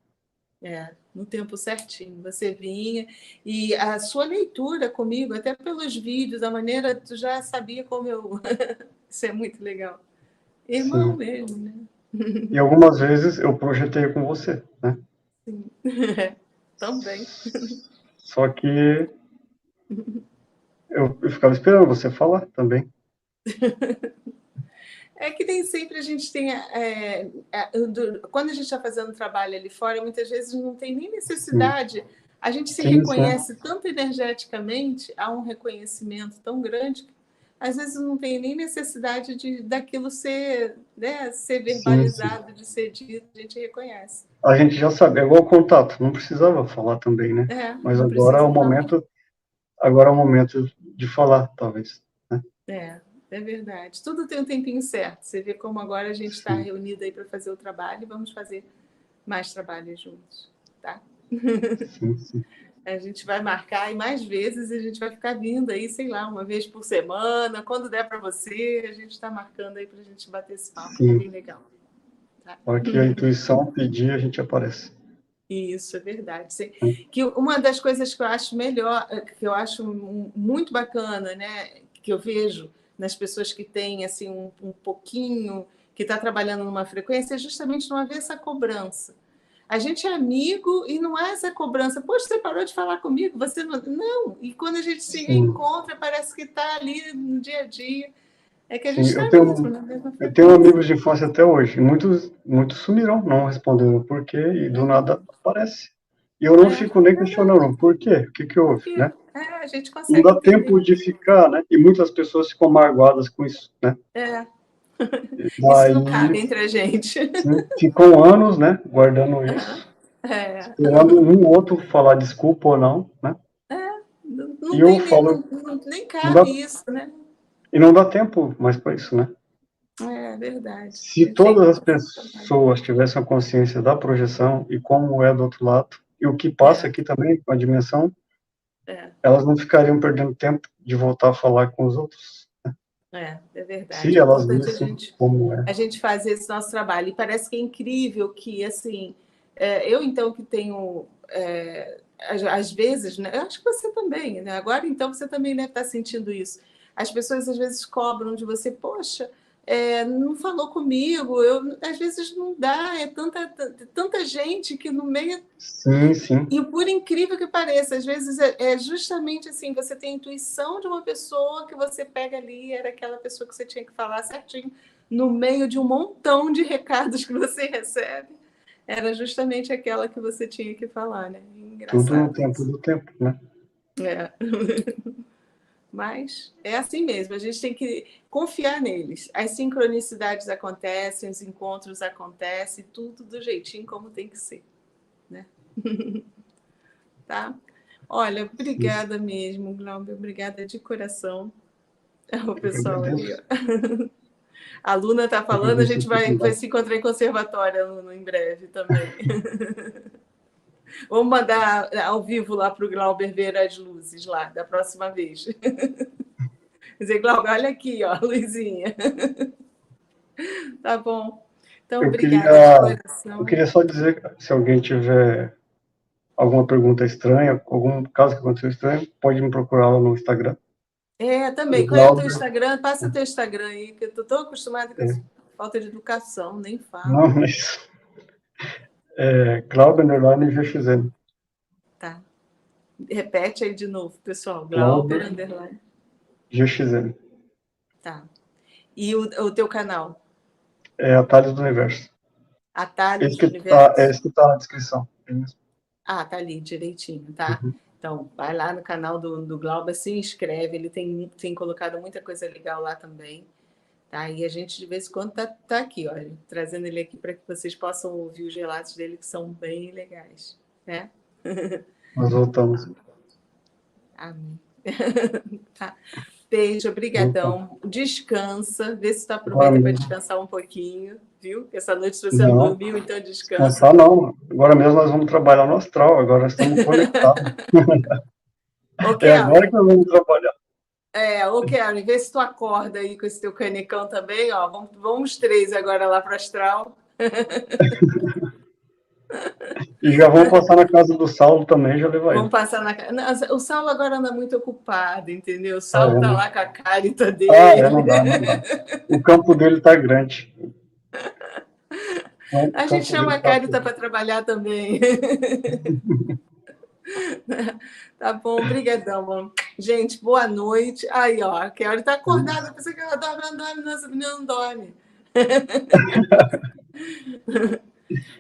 No tempo certinho. Você vinha e a sua leitura comigo, até pelos vídeos, a maneira, tu já sabia como eu. Isso é muito legal. Irmão Sim. mesmo, né? E algumas vezes eu projetei com você, né? Sim. Também. Só que eu ficava esperando você falar também. É que nem sempre a gente tem. Quando a gente está fazendo trabalho ali fora, muitas vezes não tem nem necessidade. A gente se Sim, sim. reconhece tanto energeticamente, há um reconhecimento tão grande, que às vezes não tem nem necessidade daquilo ser, né, ser verbalizado, de ser dito, a gente reconhece. A gente já sabe, é igual contato, não precisava falar também, né? Mas Não agora é precisa o falar. momento de falar, talvez. Né? É verdade. Tudo tem um tempinho certo. Você vê como agora a gente está reunida aí para fazer o trabalho e vamos fazer mais trabalhos juntos, tá? Sim. A gente vai marcar e mais vezes a gente vai ficar vindo aí, sei lá, uma vez por semana, quando der para você, a gente está marcando aí para a gente bater esse papo, que é bem legal. Tá? A hora que a intuição pedir, a gente aparece. Isso, é verdade. Que uma das coisas que eu acho melhor, que eu acho muito bacana, né, que eu vejo nas pessoas que têm assim um pouquinho, que está trabalhando numa frequência, é justamente não haver essa cobrança. A gente é amigo e não há essa cobrança. Poxa, você parou de falar comigo? Você não. Não. E quando a gente se reencontra, parece que está ali no dia a dia. É que a gente Sim, está mesmo na mesma eu tenho frequência. amigos de infância até hoje. Muitos sumiram, não responderam por quê, e do nada aparece. E eu não fico nem questionando por quê, o que houve, Porque né? a gente Não consegue dá entender. tempo de ficar, né? E muitas pessoas ficam magoadas com isso, né? Isso Daí, não cabe entre a gente. sim, ficam anos, né? Guardando isso, esperando um ou outro falar desculpa ou não, né? E Não eu tem falo, nem não dá, cabe isso, né? e não dá tempo mais para isso, né? É verdade. A Se gente tem todas que as pessoas tivessem a consciência da projeção e como é do outro lado, e o que passa aqui também com a dimensão, elas não ficariam perdendo tempo de voltar a falar com os outros. É verdade. Se É elas importante vissem como é. a gente fazer esse nosso trabalho. E parece que é incrível que, assim, eu então que tenho, às vezes, né, eu acho que você também, né? Agora então você também deve estar sentindo isso. As pessoas às vezes cobram de você, poxa, não falou comigo, às vezes não dá, é tanta gente que no meio. Sim. E por incrível que pareça, às vezes é justamente assim, você tem a intuição de uma pessoa que você pega ali, era aquela pessoa que você tinha que falar certinho, no meio de um montão de recados que você recebe, era justamente aquela que você tinha que falar, né? Tudo no Engraçado tempo isso. do tempo, né? Mas é assim mesmo, a gente tem que confiar neles. As sincronicidades acontecem, os encontros acontecem, tudo do jeitinho como tem que ser, né? Tá? Olha, obrigada mesmo, Glauber, obrigada de coração. O Eu que pessoal ali, agradeço. ó. A Luna está Eu falando, a agradeço a gente vai oportunidade. se encontrar em conservatório, Luna, em breve também. Vamos mandar ao vivo lá para o Glauber ver as luzes lá, da próxima vez. Quer dizer, Glauber, olha aqui, ó, a luzinha. Tá bom. Então, Eu obrigada de eu coração. queria só dizer, se alguém tiver alguma pergunta estranha, algum caso que aconteceu estranho, pode me procurar lá no Instagram. Também. Qual é o teu Instagram? Passa o teu Instagram aí, que eu estou tão acostumada com essa falta de educação, nem falo. Não, mas Glauber_GXN. Tá. Repete aí de novo, pessoal. Glauber, Glauber, underline. GXM. Tá. E o teu canal? É Atalhos do Universo. Atalhos Esse do que tá, Universo? esse que tá na descrição. É mesmo. Ah, tá ali direitinho, tá? Uhum. Então, vai lá no canal do Glauber, se inscreve, ele tem colocado muita coisa legal lá também, tá? E a gente, de vez em quando, tá aqui, olha, trazendo ele aqui para que vocês possam ouvir os relatos dele, que são bem legais, né? Nós voltamos. Amém. Tá. Beijo, obrigadão. Descansa, vê se tu aproveita para descansar um pouquinho, viu? Essa noite você não dormiu, então descansa. Descansar não. Agora mesmo nós vamos trabalhar no astral, agora nós estamos conectados. Okay, é agora que nós vamos trabalhar. Ô Karen, vê se tu acorda aí com esse teu canecão também, ó. Vamos 3 agora lá para o astral. E já vamos passar na casa do Saulo também, já levar ele. Vamos passar na casa. O Saulo agora anda muito ocupado, entendeu? O Saulo tá lá com a carita dele. Não dá. O campo dele tá grande. A gente chama a carita para trabalhar também. Tá bom, brigadão, mano. Gente, boa noite. Aí, ó, a Kelly tá acordada, pensa que ela dorme, nossa menina não dorme.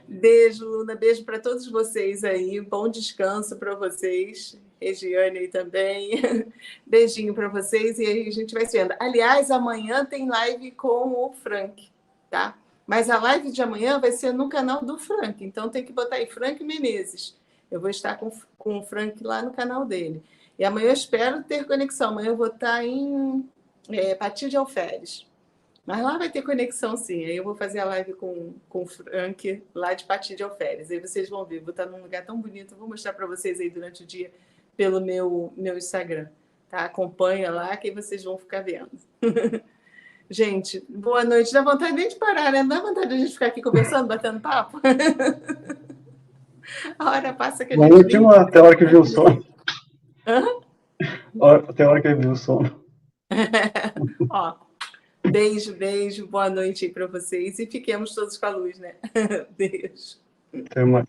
Beijo, Luna, beijo para todos vocês aí, bom descanso para vocês, Regiane aí também, beijinho para vocês e aí a gente vai se vendo. Aliás, amanhã tem live com o Frank, tá? Mas a live de amanhã vai ser no canal do Frank, então tem que botar aí Frank Menezes. Eu vou estar com o Frank lá no canal dele. E amanhã eu espero ter conexão, amanhã eu vou estar em Patinho de Alferes. Mas lá vai ter conexão, sim. Aí eu vou fazer a live com o Frank, lá de Patinho de Alferes. Aí vocês vão ver. Vou estar num lugar tão bonito. Vou mostrar para vocês aí durante o dia pelo meu Instagram. Tá? Acompanha lá que aí vocês vão ficar vendo. Gente, boa noite. Dá vontade nem de parar, né? Não dá vontade de a gente ficar aqui conversando, batendo papo? A hora passa que a gente... Até a hora que viu o sono. Até a hora que viu o sono. Ó. Beijo, boa noite aí para vocês e fiquemos todos com a luz, né? Beijo. Até mais.